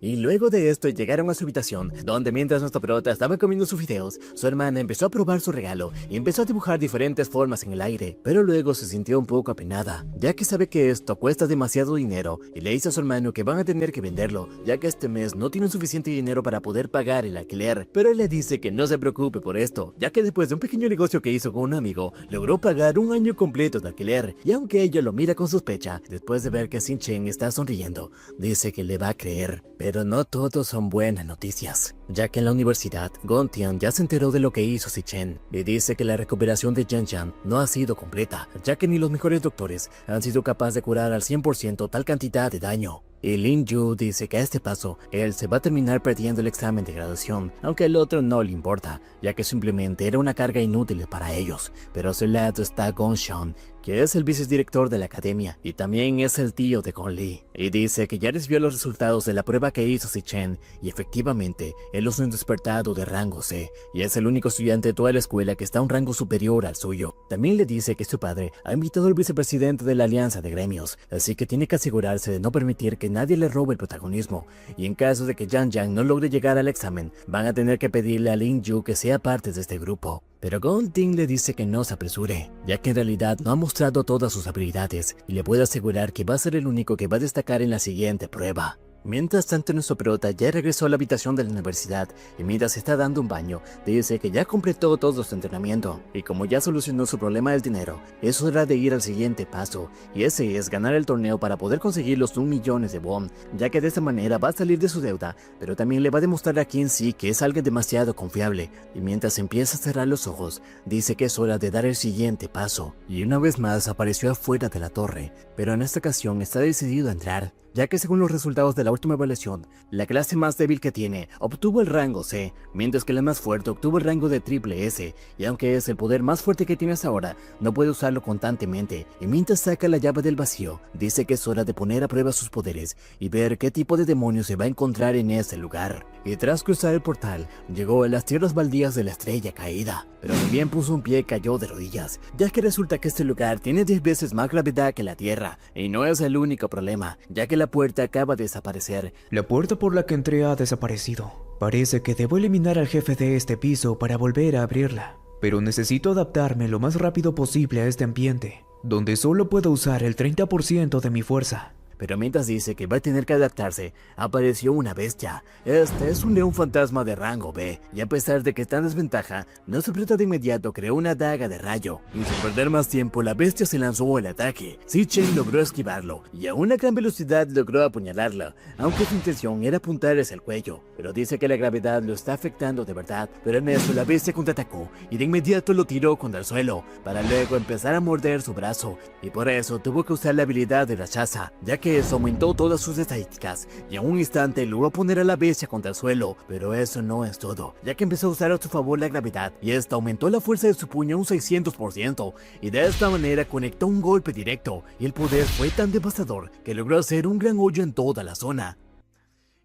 Y luego de esto llegaron a su habitación, donde mientras nuestro prota estaba comiendo sus fideos, su hermana empezó a probar su regalo y empezó a dibujar diferentes formas en el aire, pero luego se sintió un poco apenada, ya que sabe que esto cuesta demasiado dinero y le dice a su hermano que van a tener que venderlo, ya que este mes no tienen suficiente dinero para poder pagar el alquiler, pero él le dice que no se preocupe por esto, ya que después de un pequeño negocio que hizo con un amigo, logró pagar un año completo de alquiler, y aunque ella lo mira con sospecha, después de ver que Si-Chen está sonriendo, dice que le va a creer. Pero no todos son buenas noticias, ya que en la universidad, Gontian ya se enteró de lo que hizo Si-Chen y dice que la recuperación de Yan no ha sido completa, ya que ni los mejores doctores han sido capaces de curar al 100% tal cantidad de daño. Y Lin Yu dice que a este paso, él se va a terminar perdiendo el examen de graduación, aunque al otro no le importa, ya que simplemente era una carga inútil para ellos. Pero a su lado está Gong Xiong, que es el vicedirector de la academia, y también es el tío de Gong Li, y dice que ya recibió los resultados de la prueba que hizo Si-Chen, y efectivamente, él es un despertado de rango C, y es el único estudiante de toda la escuela que está a un rango superior al suyo. También le dice que su padre ha invitado al vicepresidente de la alianza de gremios, así que tiene que asegurarse de no permitir que nadie le robe el protagonismo, y en caso de que Yang no logre llegar al examen, van a tener que pedirle a Lin Yu que sea parte de este grupo. Pero Gong Ting le dice que no se apresure, ya que en realidad no ha mostrado todas sus habilidades, y le puede asegurar que va a ser el único que va a destacar en la siguiente prueba. Mientras tanto, nuestro prota ya regresó a la habitación de la universidad y mientras está dando un baño, dice que ya completó todo su entrenamiento y como ya solucionó su problema del dinero, es hora de ir al siguiente paso, y ese es ganar el torneo para poder conseguir los 1 millón de won, ya que de esta manera va a salir de su deuda, pero también le va a demostrar a Qin Shi que es alguien demasiado confiable, y mientras empieza a cerrar los ojos, dice que es hora de dar el siguiente paso, y una vez más apareció afuera de la torre, pero en esta ocasión está decidido a entrar, ya que según los resultados de la última evaluación, la clase más débil que tiene obtuvo el rango C, mientras que la más fuerte obtuvo el rango de triple S, y aunque es el poder más fuerte que tiene hasta ahora, no puede usarlo constantemente, y mientras saca la llave del vacío, dice que es hora de poner a prueba sus poderes y ver qué tipo de demonio se va a encontrar en ese lugar. Y tras cruzar el portal, llegó a las tierras baldías de la estrella caída, pero ni bien puso un pie cayó de rodillas, ya que resulta que este lugar tiene 10 veces más gravedad que la Tierra, y no es el único problema, ya que la puerta acaba de desaparecer. La puerta por la que entré ha desaparecido. Parece que debo eliminar al jefe de este piso para volver a abrirla, pero necesito adaptarme lo más rápido posible a este ambiente, donde solo puedo usar el 30% de mi fuerza. Pero mientras dice que va a tener que adaptarse, apareció una bestia. Este es un león fantasma de rango B, y a pesar de que está en desventaja, nuestro prota de inmediato creó una daga de rayo, y sin perder más tiempo la bestia se lanzó al ataque. Si-Chen logró esquivarlo, y a una gran velocidad logró apuñalarla, aunque su intención era apuntar hacia el cuello, pero dice que la gravedad lo está afectando de verdad. Pero en eso la bestia contraatacó, y de inmediato lo tiró contra el suelo, para luego empezar a morder su brazo, y por eso tuvo que usar la habilidad de rechaza, ya que que eso aumentó todas sus estadísticas, y en un instante logró poner a la bestia contra el suelo, pero eso no es todo, ya que empezó a usar a su favor la gravedad, y esta aumentó la fuerza de su puño a un 600%, y de esta manera conectó un golpe directo, y el poder fue tan devastador que logró hacer un gran hoyo en toda la zona.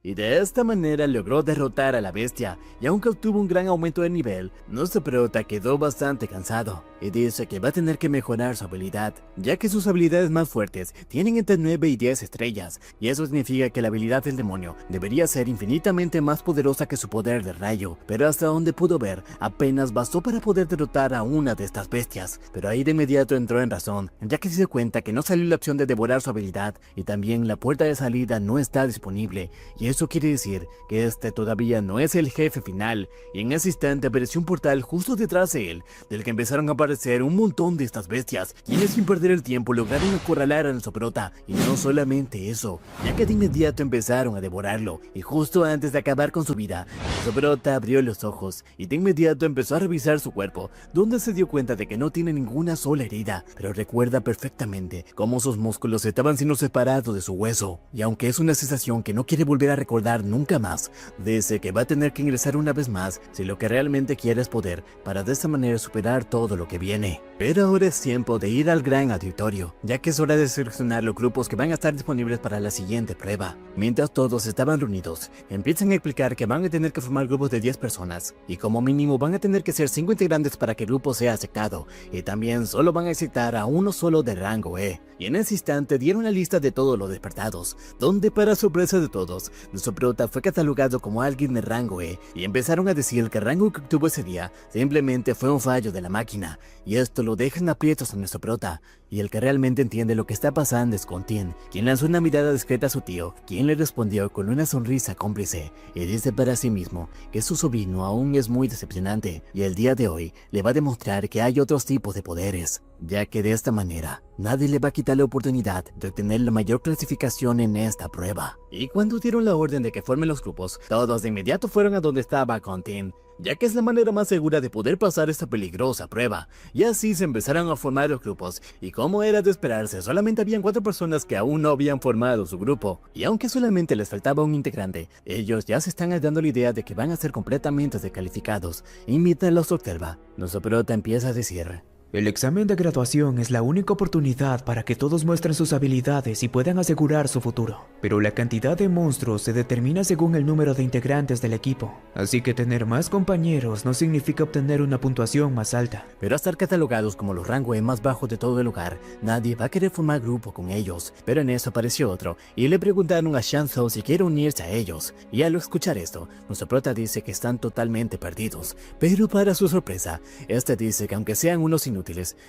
Y de esta manera logró derrotar a la bestia, y aunque obtuvo un gran aumento de nivel, nuestro prota quedó bastante cansado, y dice que va a tener que mejorar su habilidad, ya que sus habilidades más fuertes tienen entre 9 y 10 estrellas, y eso significa que la habilidad del demonio debería ser infinitamente más poderosa que su poder de rayo, pero hasta donde pudo ver, apenas bastó para poder derrotar a una de estas bestias, pero ahí de inmediato entró en razón, ya que se dio cuenta que no salió la opción de devorar su habilidad, y también la puerta de salida no está disponible, y eso quiere decir que este todavía no es el jefe final, y en ese instante apareció un portal justo detrás de él, del que empezaron a aparecer un montón de estas bestias, quienes sin perder el tiempo lograron acorralar a nuestro prota, y no solamente eso, ya que de inmediato empezaron a devorarlo, y justo antes de acabar con su vida, nuestro prota abrió los ojos, y de inmediato empezó a revisar su cuerpo, donde se dio cuenta de que no tiene ninguna sola herida, pero recuerda perfectamente cómo sus músculos estaban siendo separados de su hueso, y aunque es una sensación que no quiere volver a recordar nunca más, dice que va a tener que ingresar una vez más si lo que realmente quiere es poder, para de esta manera superar todo lo que viene. Pero ahora es tiempo de ir al gran auditorio, ya que es hora de seleccionar los grupos que van a estar disponibles para la siguiente prueba. Mientras todos estaban reunidos, empiezan a explicar que van a tener que formar grupos de 10 personas, y como mínimo van a tener que ser 5 integrantes para que el grupo sea aceptado, y también solo van a aceptar a uno solo de rango E. Y en ese instante dieron la lista de todos los despertados, donde para sorpresa de todos, nuestro prota fue catalogado como alguien de rango E, y empezaron a decir que el rango que obtuvo ese día simplemente fue un fallo de la máquina, y esto lo deja en aprietos a nuestro prota, y el que realmente entiende lo que está pasando es Contien, quien lanzó una mirada discreta a su tío, quien le respondió con una sonrisa cómplice, y dice para sí mismo que su sobrino aún es muy decepcionante, y el día de hoy le va a demostrar que hay otros tipos de poderes, ya que de esta manera nadie le va a quitar la oportunidad de obtener la mayor clasificación en esta prueba. Y cuando dieron la orden de que formen los grupos, todos de inmediato fueron a donde estaba Contien, ya que es la manera más segura de poder pasar esta peligrosa prueba. Y así se empezaron a formar los grupos, y como era de esperarse, solamente habían 4 personas que aún no habían formado su grupo, y aunque solamente les faltaba un integrante, ellos ya se están dando la idea de que van a ser completamente descalificados, y mientras los observa, nuestro prota empieza a decir: el examen de graduación es la única oportunidad para que todos muestren sus habilidades y puedan asegurar su futuro. Pero la cantidad de monstruos se determina según el número de integrantes del equipo. Así que tener más compañeros no significa obtener una puntuación más alta. Pero a estar catalogados como los rangos más bajos de todo el lugar, nadie va a querer formar grupo con ellos. Pero en eso apareció otro, y le preguntaron a Shanzhou si quiere unirse a ellos. Y al escuchar esto, nuestro prota dice que están totalmente perdidos. Pero para su sorpresa, este dice que aunque sean unos inútiles,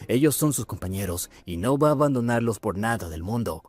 ellos son sus compañeros y no va a abandonarlos por nada del mundo.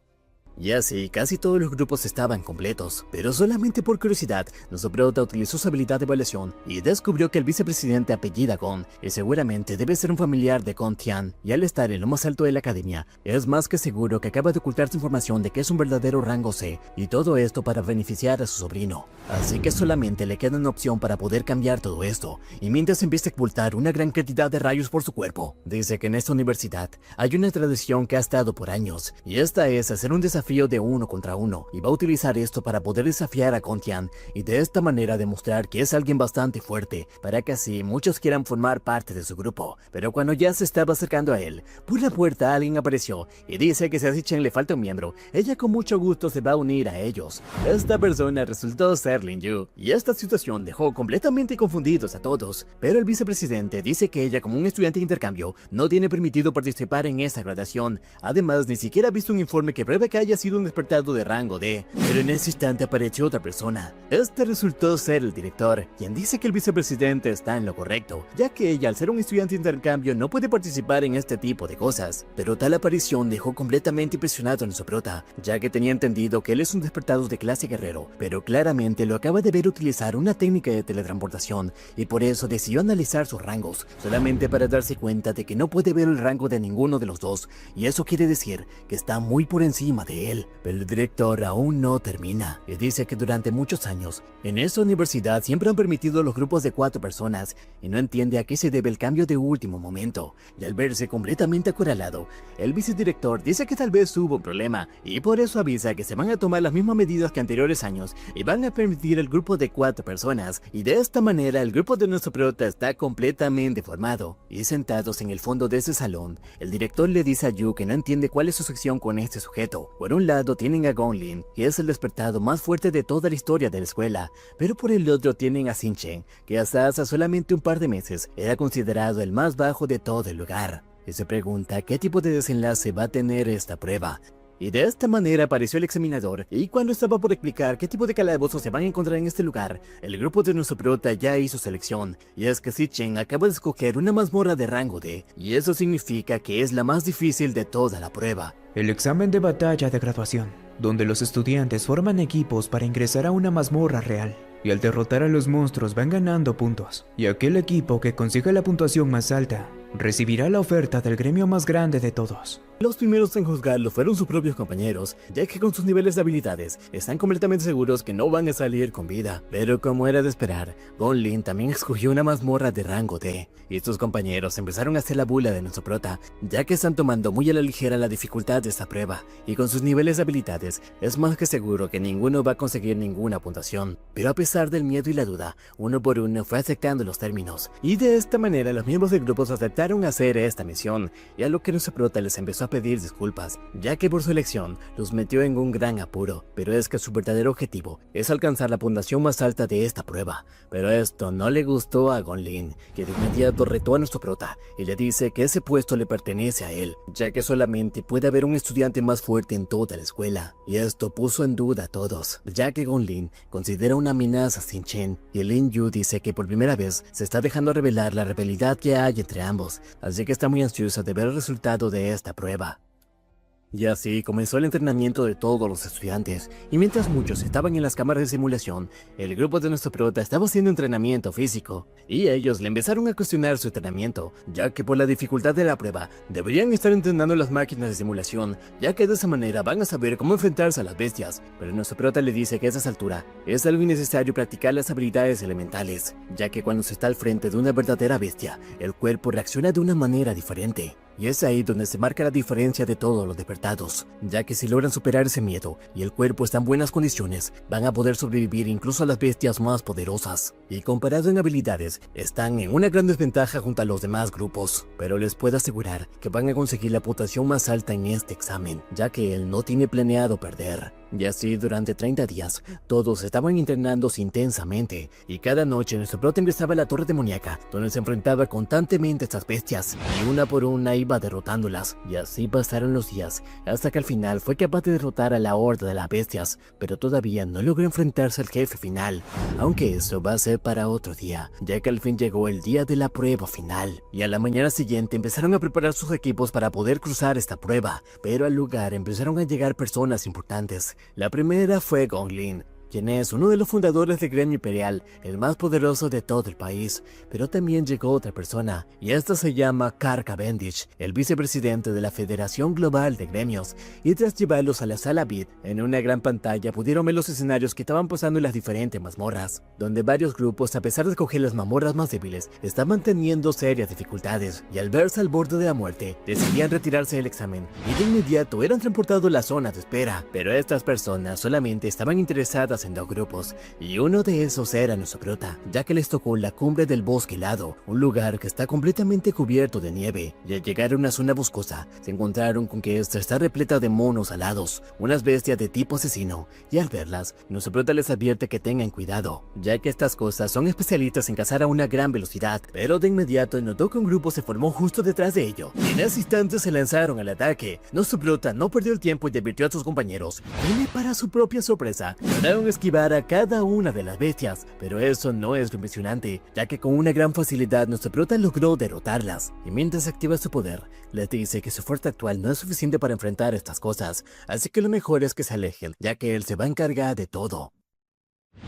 Y así, casi todos los grupos estaban completos, pero solamente por curiosidad, nuestro prota utilizó su habilidad de evaluación y descubrió que el vicepresidente apellida Gon, y seguramente debe ser un familiar de Gon Tian, y al estar en lo más alto de la academia, es más que seguro que acaba de ocultar su información de que es un verdadero rango C, y todo esto para beneficiar a su sobrino. Así que solamente le queda una opción para poder cambiar todo esto, y mientras empieza a expulsar una gran cantidad de rayos por su cuerpo, dice que en esta universidad hay una tradición que ha estado por años, y esta es hacer un desafío de 1 contra 1, y va a utilizar esto para poder desafiar a Contian, y de esta manera demostrar que es alguien bastante fuerte, para que así muchos quieran formar parte de su grupo. Pero cuando ya se estaba acercando a él, por la puerta alguien apareció, y dice que si a Chen le falta un miembro, ella con mucho gusto se va a unir a ellos. Esta persona resultó ser Lin Yu, y esta situación dejó completamente confundidos a todos, pero el vicepresidente dice que ella, como un estudiante de intercambio, no tiene permitido participar en esta graduación. Además, ni siquiera ha visto un informe que pruebe que haya sido un despertado de rango D, pero en ese instante apareció otra persona. Este resultó ser el director, quien dice que el vicepresidente está en lo correcto, ya que ella, al ser un estudiante de intercambio, no puede participar en este tipo de cosas. Pero tal aparición dejó completamente impresionado a nuestro prota, ya que tenía entendido que él es un despertado de clase guerrero, pero claramente lo acaba de ver utilizar una técnica de teletransportación, y por eso decidió analizar sus rangos, solamente para darse cuenta de que no puede ver el rango de ninguno de los dos, y eso quiere decir que está muy por encima de de él, pero el director aún no termina y dice que durante muchos años en esta universidad siempre han permitido los grupos de 4 personas y no entiende a qué se debe el cambio de último momento. Y al verse completamente acorralado, el vicedirector dice que tal vez hubo un problema y por eso avisa que se van a tomar las mismas medidas que anteriores años y van a permitir el grupo de 4 personas, y de esta manera el grupo de nuestro prota está completamente formado. Y sentados en el fondo de ese salón, el director le dice a Yu que no entiende cuál es su sección con este sujeto. Por un lado tienen a Gonglin, que es el despertado más fuerte de toda la historia de la escuela, pero por el otro tienen a Xinchen, que hasta hace solamente un par de meses era considerado el más bajo de todo el lugar. Y se pregunta qué tipo de desenlace va a tener esta prueba. Y de esta manera apareció el examinador, y cuando estaba por explicar qué tipo de calabozos se van a encontrar en este lugar, el grupo de nuestro prota ya hizo selección, y es que Xinchen acaba de escoger una mazmorra de rango D, y eso significa que es la más difícil de toda la prueba. El examen de batalla de graduación, donde los estudiantes forman equipos para ingresar a una mazmorra real, y al derrotar a los monstruos van ganando puntos, y aquel equipo que consiga la puntuación más alta recibirá la oferta del gremio más grande de todos. Los primeros en juzgarlo fueron sus propios compañeros, ya que con sus niveles de habilidades están completamente seguros que no van a salir con vida. Pero como era de esperar, Gonglin también escogió una mazmorra de rango D, y sus compañeros empezaron a hacer la bula de nuestro prota, ya que están tomando muy a la ligera la dificultad de esta prueba, y con sus niveles de habilidades es más que seguro que ninguno va a conseguir ninguna puntuación. Pero a pesar del miedo y la duda, uno por uno fue aceptando los términos, y de esta manera los miembros del grupo aceptaron hacer esta misión, y a lo que nuestro prota les empezó a pedir disculpas, ya que por su elección los metió en un gran apuro, pero es que su verdadero objetivo es alcanzar la puntuación más alta de esta prueba. Pero esto no le gustó a Gonglin, que de inmediato retó a nuestro prota y le dice que ese puesto le pertenece a él, ya que solamente puede haber un estudiante más fuerte en toda la escuela, y esto puso en duda a todos, ya que Gonglin considera una amenaza a Xinchen, y Lin Yu dice que por primera vez se está dejando revelar la rivalidad que hay entre ambos, así que está muy ansiosa de ver el resultado de esta prueba. Y así comenzó el entrenamiento de todos los estudiantes, y mientras muchos estaban en las cámaras de simulación, el grupo de nuestro prota estaba haciendo entrenamiento físico, y ellos le empezaron a cuestionar su entrenamiento, ya que por la dificultad de la prueba, deberían estar entrenando las máquinas de simulación, ya que de esa manera van a saber cómo enfrentarse a las bestias. Pero nuestro prota le dice que a esa altura es algo innecesario practicar las habilidades elementales, ya que cuando se está al frente de una verdadera bestia, el cuerpo reacciona de una manera diferente. Y es ahí donde se marca la diferencia de todos los despertados, ya que si logran superar ese miedo y el cuerpo está en buenas condiciones, van a poder sobrevivir incluso a las bestias más poderosas. Y comparado en habilidades, están en una gran desventaja junto a los demás grupos, pero les puedo asegurar que van a conseguir la puntuación más alta en este examen, ya que él no tiene planeado perder. Y así durante 30 días, todos estaban entrenándose intensamente, y cada noche nuestro prota ingresaba a la torre demoníaca, donde se enfrentaba constantemente a estas bestias, y una por una iba derrotándolas. Y así pasaron los días, hasta que al final fue capaz de derrotar a la horda de las bestias, pero todavía no logró enfrentarse al jefe final, aunque eso va a ser para otro día, ya que al fin llegó el día de la prueba final, y a la mañana siguiente empezaron a preparar sus equipos para poder cruzar esta prueba, pero al lugar empezaron a llegar personas importantes. La primera fue Gonglin, quien es uno de los fundadores del gremio imperial, el más poderoso de todo el país, pero también llegó otra persona, y esta se llama Carl Cavendish, el vicepresidente de la Federación Global de Gremios, y tras llevarlos a la sala VIP, en una gran pantalla pudieron ver los escenarios que estaban pasando en las diferentes mazmorras, donde varios grupos, a pesar de escoger las mazmorras más débiles, estaban teniendo serias dificultades, y al verse al borde de la muerte, decidían retirarse del examen, y de inmediato eran transportados a la zona de espera, pero estas personas solamente estaban interesadas en 2 grupos, y uno de esos era nuestro prota, ya que les tocó la cumbre del bosque helado, un lugar que está completamente cubierto de nieve, y al llegar a una zona boscosa, se encontraron con que esta está repleta de monos alados, unas bestias de tipo asesino, y al verlas, nuestro prota les advierte que tengan cuidado, ya que estas cosas son especialistas en cazar a una gran velocidad, pero de inmediato notó que un grupo se formó justo detrás de ello, y en ese instante se lanzaron al ataque. Nuestro prota no perdió el tiempo y advirtió a sus compañeros, y para su propia sorpresa, lograron esquivar a cada una de las bestias, pero eso no es lo impresionante, ya que con una gran facilidad nuestro prota logró derrotarlas, y mientras activa su poder, les dice que su fuerza actual no es suficiente para enfrentar estas cosas, así que lo mejor es que se alejen, ya que él se va a encargar de todo.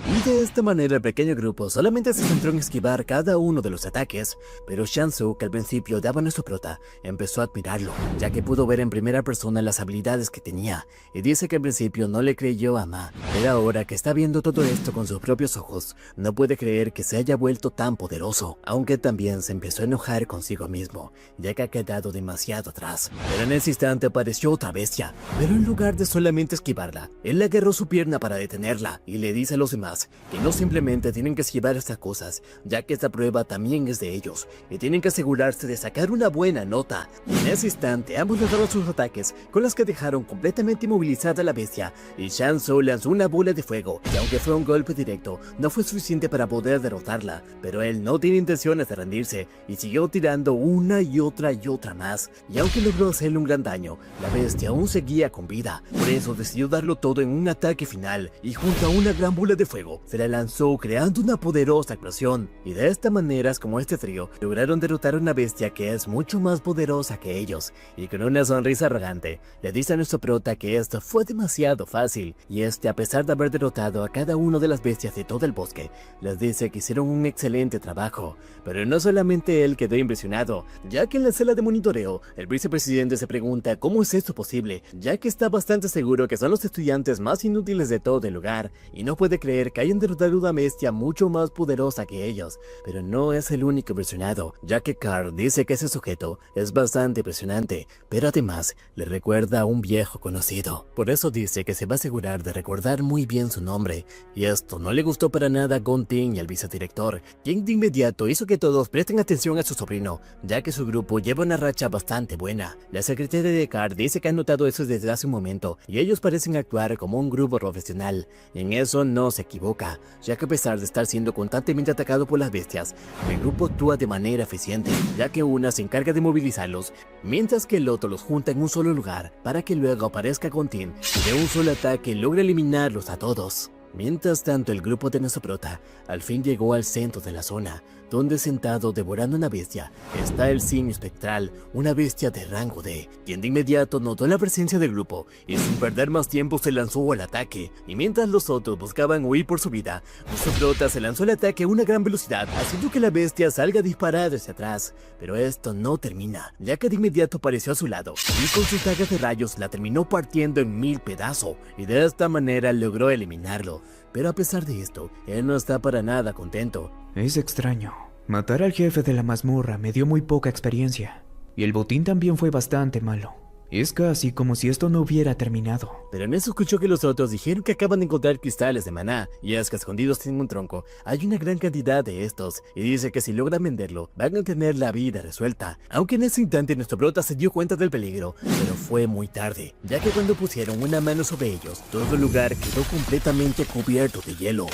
Y De esta manera el pequeño grupo solamente se centró en esquivar cada uno de los ataques, pero Shansu, que al principio daba a nuestro prota, empezó a admirarlo, ya que pudo ver en primera persona las habilidades que tenía, y dice que al principio no le creyó a Ma, pero ahora que está viendo todo esto con sus propios ojos, no puede creer que se haya vuelto tan poderoso, aunque también se empezó a enojar consigo mismo, ya que ha quedado demasiado atrás. Pero en ese instante apareció otra bestia, pero en lugar de solamente esquivarla, él agarró su pierna para detenerla y le dice a los demás que no simplemente tienen que esquivar estas cosas, ya que esta prueba también es de ellos, y tienen que asegurarse de sacar una buena nota. Y en ese instante ambos lanzaron sus ataques, con las que dejaron completamente inmovilizada a la bestia, y Shansu lanzó una bola de fuego, y aunque fue un golpe directo, no fue suficiente para poder derrotarla, pero él no tiene intenciones de rendirse, y siguió tirando una y otra más, y aunque logró hacerle un gran daño, la bestia aún seguía con vida, por eso decidió darlo todo en un ataque final, y junto a una gran bola de fuego, se la lanzó creando una poderosa explosión, y de esta manera es como este trío lograron derrotar a una bestia que es mucho más poderosa que ellos, y con una sonrisa arrogante, le dice a nuestro prota que esto fue demasiado fácil, y a pesar de haber derrotado a cada una de las bestias de todo el bosque, les dice que hicieron un excelente trabajo, pero no solamente él quedó impresionado, ya que en la sala de monitoreo, el vicepresidente se pregunta cómo es esto posible, ya que está bastante seguro que son los estudiantes más inútiles de todo el lugar, y no puede creer que hayan derrotado a una bestia mucho más poderosa que ellos, pero no es el único impresionado, ya que Carl dice que ese sujeto es bastante impresionante, pero además le recuerda a un viejo conocido, por eso dice que se va a asegurar de recordar muy bien su nombre, y esto no le gustó para nada a Gontin y al vicedirector, quien de inmediato hizo que todos presten atención a su sobrino, ya que su grupo lleva una racha bastante buena. La secretaria de Carl dice que ha notado eso desde hace un momento, y ellos parecen actuar como un grupo profesional, y en eso no se equivoca, ya que a pesar de estar siendo constantemente atacado por las bestias, el grupo actúa de manera eficiente, ya que una se encarga de movilizarlos, mientras que el otro los junta en un solo lugar, para que luego aparezca Gontin y de un solo ataque logra eliminarlos a todos. Mientras tanto, el grupo de nuestro prota al fin llegó al centro de la zona, donde sentado devorando una bestia está el simio espectral, una bestia de rango D, quien de inmediato notó la presencia del grupo y sin perder más tiempo se lanzó al ataque, y mientras los otros buscaban huir por su vida, nuestro prota se lanzó al ataque a una gran velocidad, haciendo que la bestia salga disparada hacia atrás, pero esto no termina, ya que de inmediato apareció a su lado, y con sus dagas de rayos la terminó partiendo en 1000 pedazos, y de esta manera logró eliminarlo. Pero a pesar de esto, él no está para nada contento. Es extraño. Matar al jefe de la mazmorra me dio muy poca experiencia. Y el botín también fue bastante malo. Es casi como si esto no hubiera terminado. Pero en eso escuchó que los otros dijeron que acaban de encontrar cristales de maná, y es que escondidos en un tronco hay una gran cantidad de estos, y dice que si logran venderlo, van a tener la vida resuelta. Aunque en ese instante nuestro prota se dio cuenta del peligro, pero fue muy tarde, ya que cuando pusieron una mano sobre ellos, todo el lugar quedó completamente cubierto de hielo.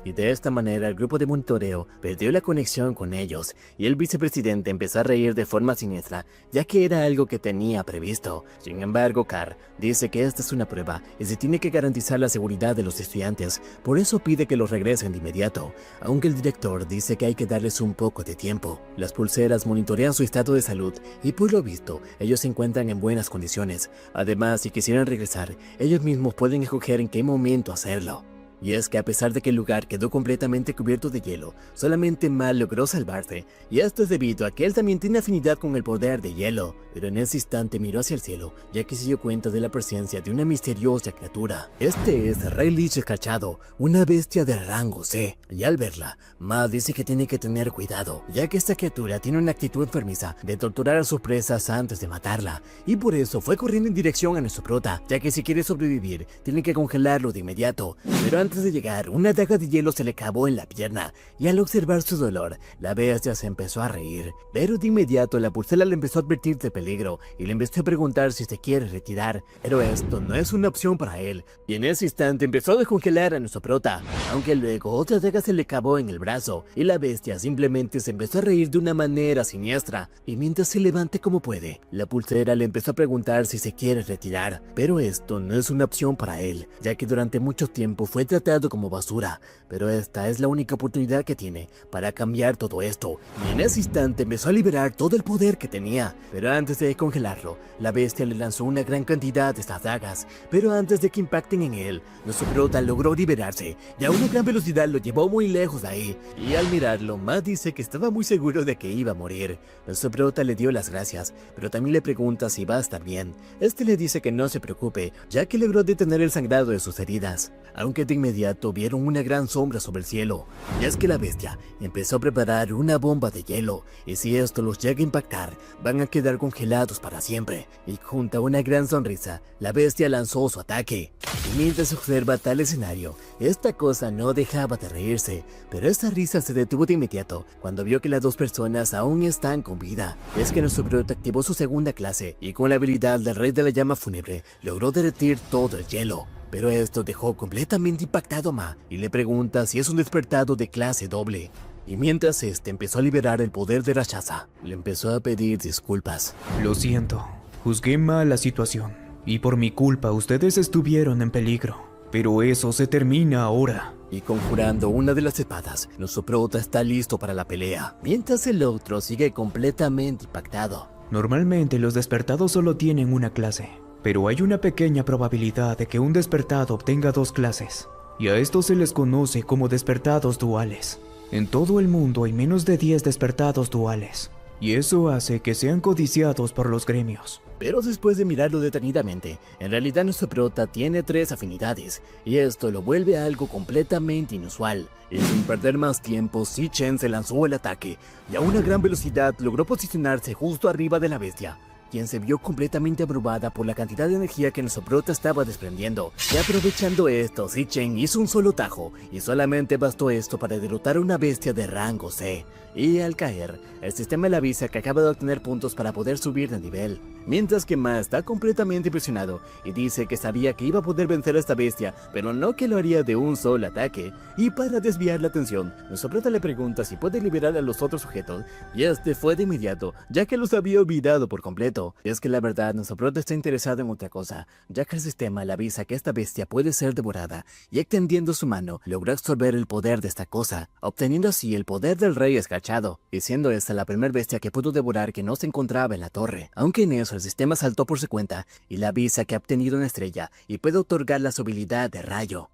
Y de esta manera el grupo de monitoreo perdió la conexión con ellos, y el vicepresidente empezó a reír de forma siniestra, ya que era algo que tenía previsto. Sin embargo, Carl dice que esta es una prueba y se tiene que garantizar la seguridad de los estudiantes, por eso pide que los regresen de inmediato, aunque el director dice que hay que darles un poco de tiempo. Las pulseras monitorean su estado de salud y por lo visto, ellos se encuentran en buenas condiciones. Además, si quisieran regresar, ellos mismos pueden escoger en qué momento hacerlo. Y es que a pesar de que el lugar quedó completamente cubierto de hielo, solamente Mal logró salvarse, y esto es debido a que él también tiene afinidad con el poder de hielo, pero en ese instante miró hacia el cielo, ya que se dio cuenta de la presencia de una misteriosa criatura. Este es Rey Lich escarchado, una bestia de rango C, y al verla, Mal dice que tiene que tener cuidado, ya que esta criatura tiene una actitud enfermiza de torturar a sus presas antes de matarla, y por eso fue corriendo en dirección a nuestro prota, ya que si quiere sobrevivir, tiene que congelarlo de inmediato, pero antes de llegar, una daga de hielo se le clavó en la pierna, y al observar su dolor, la bestia se empezó a reír. Pero de inmediato la pulsera le empezó a advertir de peligro, y le empezó a preguntar si se quiere retirar, pero esto no es una opción para él, y en ese instante empezó a descongelar a nuestro prota, aunque luego otra daga se le clavó en el brazo, y la bestia simplemente se empezó a reír de una manera siniestra, y mientras se levante como puede, la pulsera le empezó a preguntar si se quiere retirar, pero esto no es una opción para él, ya que durante mucho tiempo fue tratado como basura, pero esta es la única oportunidad que tiene para cambiar todo esto, y en ese instante empezó a liberar todo el poder que tenía, pero antes antes de congelarlo, la bestia le lanzó una gran cantidad de estas dagas, pero antes de que impacten en él, nuestro prota logró liberarse y a una gran velocidad lo llevó muy lejos de ahí. Y al mirarlo, Matt dice que estaba muy seguro de que iba a morir. Nuestro prota le dio las gracias, pero también le pregunta si va a estar bien. Este le dice que no se preocupe, ya que logró detener el sangrado de sus heridas, aunque de inmediato vieron una gran sombra sobre el cielo. Y es que la bestia empezó a preparar una bomba de hielo, y si esto los llega a impactar, van a quedar congelados para siempre. Y junto a una gran sonrisa, la bestia lanzó su ataque. Y mientras observa tal escenario, esta cosa no dejaba de reírse, pero esta risa se detuvo de inmediato cuando vio que las dos personas aún están con vida. Es que nuestro prota activó su segunda clase y con la habilidad del rey de la llama fúnebre logró derretir todo el hielo. Pero esto dejó completamente impactado a Ma y le pregunta si es un despertado de clase doble. Y mientras este empezó a liberar el poder de Rakshasa, le empezó a pedir disculpas. Lo siento, juzgué mal la situación y por mi culpa ustedes estuvieron en peligro. Pero eso se termina ahora. Y conjurando una de las espadas, nuestro prota está listo para la pelea, mientras el otro sigue completamente impactado. Normalmente los despertados solo tienen una clase, pero hay una pequeña probabilidad de que un despertado obtenga dos clases, y a estos se les conoce como despertados duales. En todo el mundo hay menos de 10 despertados duales, y eso hace que sean codiciados por los gremios. Pero después de mirarlo detenidamente, en realidad nuestro prota tiene 3 afinidades, y esto lo vuelve algo completamente inusual. Y sin perder más tiempo, Si-Chen se lanzó al ataque, y a una gran velocidad logró posicionarse justo arriba de la bestia, quien se vio completamente abrumada por la cantidad de energía que nuestro prota estaba desprendiendo. Y aprovechando esto, Si-Chen hizo un solo tajo, y solamente bastó esto para derrotar a una bestia de rango C. Y al caer, el sistema le avisa que acaba de obtener puntos para poder subir de nivel. Mientras que Ma está completamente impresionado y dice que sabía que iba a poder vencer a esta bestia, pero no que lo haría de un solo ataque. Y para desviar la atención, nuestro prota le pregunta si puede liberar a los otros sujetos, y este fue de inmediato, ya que los había olvidado por completo. Y es que la verdad, nuestro prota está interesado en otra cosa, ya que el sistema le avisa que esta bestia puede ser devorada, y extendiendo su mano, logró absorber el poder de esta cosa, obteniendo así el poder del rey escarchado, y siendo esta la primera bestia que pudo devorar que no se encontraba en la torre. Aunque en eso el sistema saltó por su cuenta, y le avisa que ha obtenido una estrella, y puede otorgarle su habilidad de rayo.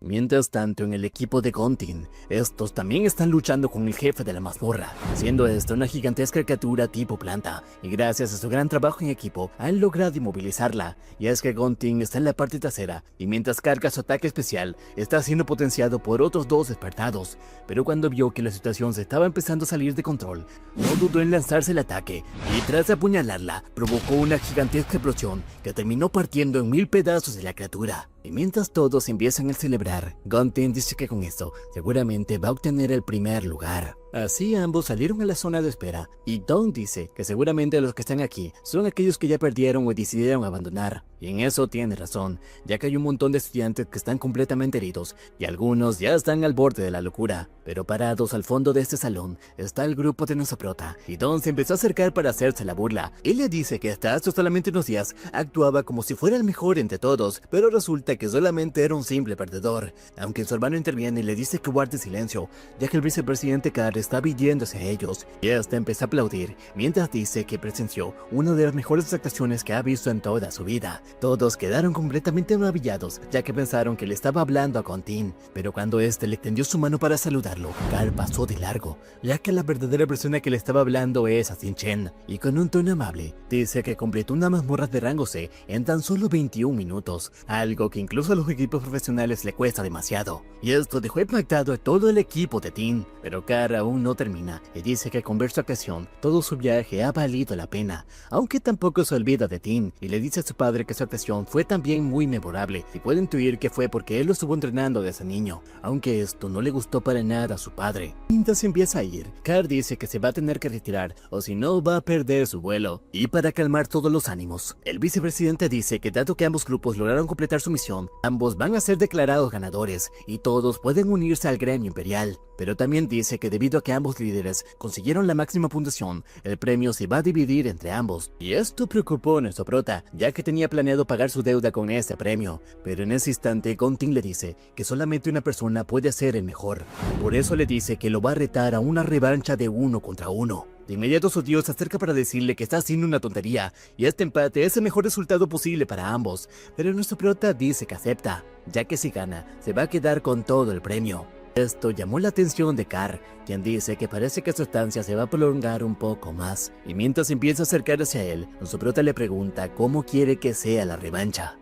Mientras tanto, en el equipo de Gontin, estos también están luchando con el jefe de la mazmorra, siendo esta una gigantesca criatura tipo planta, y gracias a su gran trabajo en equipo, han logrado inmovilizarla. Y es que Gontin está en la parte trasera, y mientras carga su ataque especial, está siendo potenciado por otros 2 despertados, pero cuando vio que la situación se estaba empezando a salir de control, no dudó en lanzarse el ataque, y tras apuñalarla, provocó una gigantesca explosión que terminó partiendo en 1000 pedazos de la criatura. Y mientras todos empiezan a celebrar, Gontin dice que con esto seguramente va a obtener el primer lugar. Así ambos salieron a la zona de espera, y Dawn dice que seguramente los que están aquí son aquellos que ya perdieron o decidieron abandonar. Y en eso tiene razón, ya que hay un montón de estudiantes que están completamente heridos, y algunos ya están al borde de la locura. Pero parados al fondo de este salón está el grupo de nuestro prota, y Dawn se empezó a acercar para hacerse la burla. Él le dice que hasta hace solamente unos días actuaba como si fuera el mejor entre todos, pero resulta que solamente era un simple perdedor. Aunque su hermano interviene y le dice que guarde silencio, ya que el vicepresidente Carr está viendo hacia ellos, y este empieza a aplaudir, mientras dice que presenció una de las mejores actuaciones que ha visto en toda su vida. Todos quedaron completamente maravillados, ya que pensaron que le estaba hablando a Gontin, pero cuando este le extendió su mano para saludarlo, Carr pasó de largo, ya que la verdadera persona que le estaba hablando es a Si-Chen, y con un tono amable, dice que completó una mazmorra de rango C en tan solo 21 minutos, algo que incluso a los equipos profesionales le cuesta demasiado. Y esto dejó impactado a todo el equipo de Tin, pero Carr aún no termina, y dice que con ver su actuación, todo su viaje ha valido la pena, aunque tampoco se olvida de Tin, y le dice a su padre que su actuación fue también muy memorable, y puede intuir que fue porque él lo estuvo entrenando desde niño, aunque esto no le gustó para nada a su padre. Mientras empieza a ir, Carr dice que se va a tener que retirar, o si no va a perder su vuelo, y para calmar todos los ánimos, el vicepresidente dice que dado que ambos grupos lograron completar su misión, ambos van a ser declarados ganadores, y todos pueden unirse al gremio imperial. Pero también dice que debido a que ambos líderes consiguieron la máxima puntuación, el premio se va a dividir entre ambos. Y esto preocupó a nuestro prota, ya que tenía planeado pagar su deuda con este premio. Pero en ese instante, Gontin le dice que solamente una persona puede ser el mejor. Por eso le dice que lo va a retar a una revancha de 1 contra 1. De inmediato su tío se acerca para decirle que está haciendo una tontería, y este empate es el mejor resultado posible para ambos, pero nuestro prota dice que acepta, ya que si gana, se va a quedar con todo el premio. Esto llamó la atención de Carr, quien dice que parece que su estancia se va a prolongar un poco más, y mientras empieza a acercar hacia él, nuestro prota le pregunta cómo quiere que sea la revancha.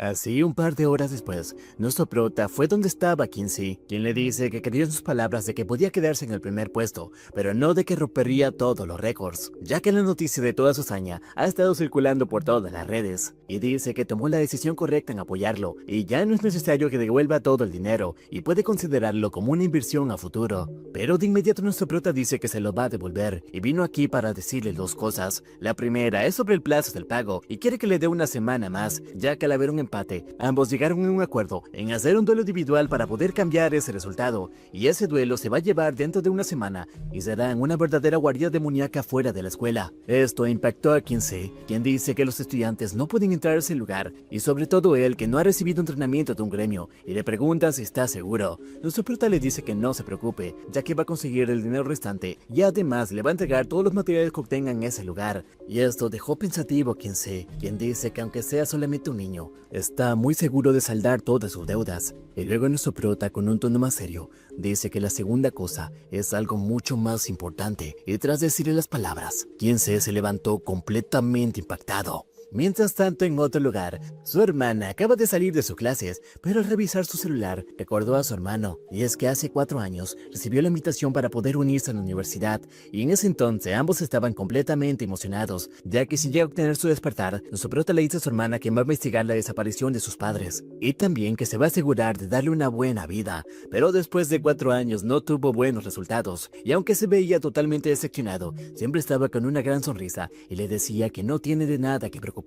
Así, un par de horas después, nuestro prota fue donde estaba Kinsey, quien le dice que creyó en sus palabras de que podía quedarse en el primer puesto, pero no de que rompería todos los récords, ya que la noticia de toda su hazaña ha estado circulando por todas las redes, y dice que tomó la decisión correcta en apoyarlo, y ya no es necesario que devuelva todo el dinero, y puede considerarlo como una inversión a futuro. Pero de inmediato nuestro prota dice que se lo va a devolver, y vino aquí para decirle dos cosas. La primera es sobre el plazo del pago, y quiere que le dé una semana más, ya que al haber un empate, ambos llegaron a un acuerdo en hacer un duelo individual para poder cambiar ese resultado, y ese duelo se va a llevar dentro de una semana y será en una verdadera guarida demoníaca fuera de la escuela. Esto impactó a Kinsey, quien dice que los estudiantes no pueden entrar a ese lugar, y sobre todo él, que no ha recibido entrenamiento de un gremio, y le pregunta si está seguro. Nuestro prota le dice que no se preocupe, ya que va a conseguir el dinero restante y además le va a entregar todos los materiales que obtengan en ese lugar. Y esto dejó pensativo a Kinsey, quien dice que aunque sea solamente un niño, está muy seguro de saldar todas sus deudas. Y luego nuestro prota, con un tono más serio, dice que la segunda cosa es algo mucho más importante, y tras decirle las palabras, Kinsey se levantó completamente impactado. Mientras tanto, en otro lugar, su hermana acaba de salir de sus clases, pero al revisar su celular, recordó a su hermano, y es que hace 4 años recibió la invitación para poder unirse a la universidad, y en ese entonces ambos estaban completamente emocionados, ya que si llega a obtener su despertar, nuestro prota le dice a su hermana que va a investigar la desaparición de sus padres, y también que se va a asegurar de darle una buena vida, pero después de 4 años no tuvo buenos resultados, y aunque se veía totalmente decepcionado, siempre estaba con una gran sonrisa, y le decía que no tiene de nada que preocuparse.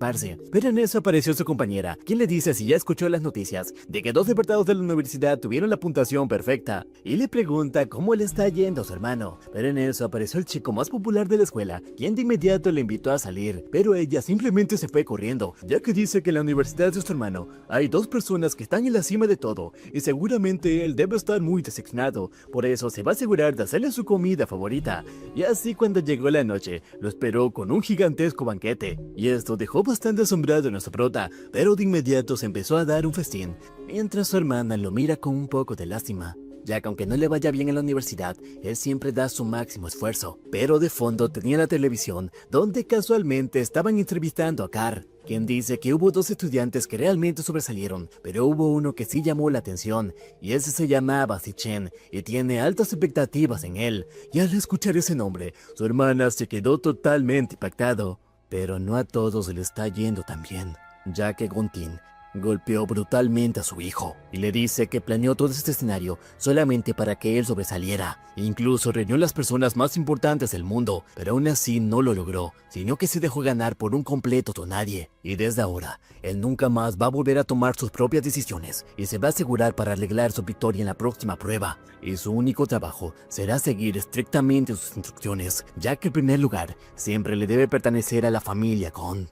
Pero en eso apareció su compañera, quien le dice si ya escuchó las noticias de que 2 deportados de la universidad tuvieron la puntuación perfecta, y le pregunta cómo le está yendo a su hermano. Pero en eso apareció el chico más popular de la escuela, quien de inmediato le invitó a salir, pero ella simplemente se fue corriendo, ya que dice que en la universidad de su hermano hay 2 personas que están en la cima de todo, y seguramente él debe estar muy decepcionado, por eso se va a asegurar de hacerle su comida favorita. Y así, cuando llegó la noche, lo esperó con un gigantesco banquete, y esto dejó bastante asombrado a nuestro prota, pero de inmediato se empezó a dar un festín, mientras su hermana lo mira con un poco de lástima, ya que aunque no le vaya bien en la universidad, él siempre da su máximo esfuerzo. Pero de fondo tenía la televisión, donde casualmente estaban entrevistando a Carr, quien dice que hubo 2 estudiantes que realmente sobresalieron, pero hubo uno que sí llamó la atención, y ese se llamaba Zichen, y tiene altas expectativas en él, y al escuchar ese nombre, su hermana se quedó totalmente impactado. Pero no a todos le está yendo tan bien, ya que Guntin golpeó brutalmente a su hijo y le dice que planeó todo este escenario solamente para que él sobresaliera. Incluso reunió a las personas más importantes del mundo, pero aún así no lo logró, sino que se dejó ganar por un completo nadie. Y desde ahora, él nunca más va a volver a tomar sus propias decisiones y se va a asegurar para arreglar su victoria en la próxima prueba. Y su único trabajo será seguir estrictamente sus instrucciones, ya que el primer lugar siempre le debe pertenecer a la familia Gon.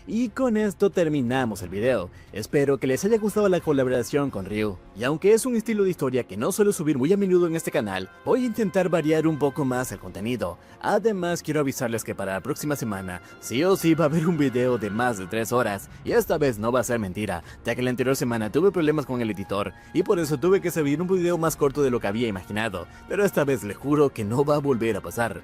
Y con esto terminamos el video. Espero que les haya gustado la colaboración con Ryu. Y aunque es un estilo de historia que no suelo subir muy a menudo en este canal, voy a intentar variar un poco más el contenido. Además, quiero avisarles que para la próxima semana, sí o sí va a haber un video de más de 3 horas. Y esta vez no va a ser mentira, ya que la anterior semana tuve problemas con el editor, y por eso tuve que subir un video más corto de lo que había imaginado. Pero esta vez les juro que no va a volver a pasar.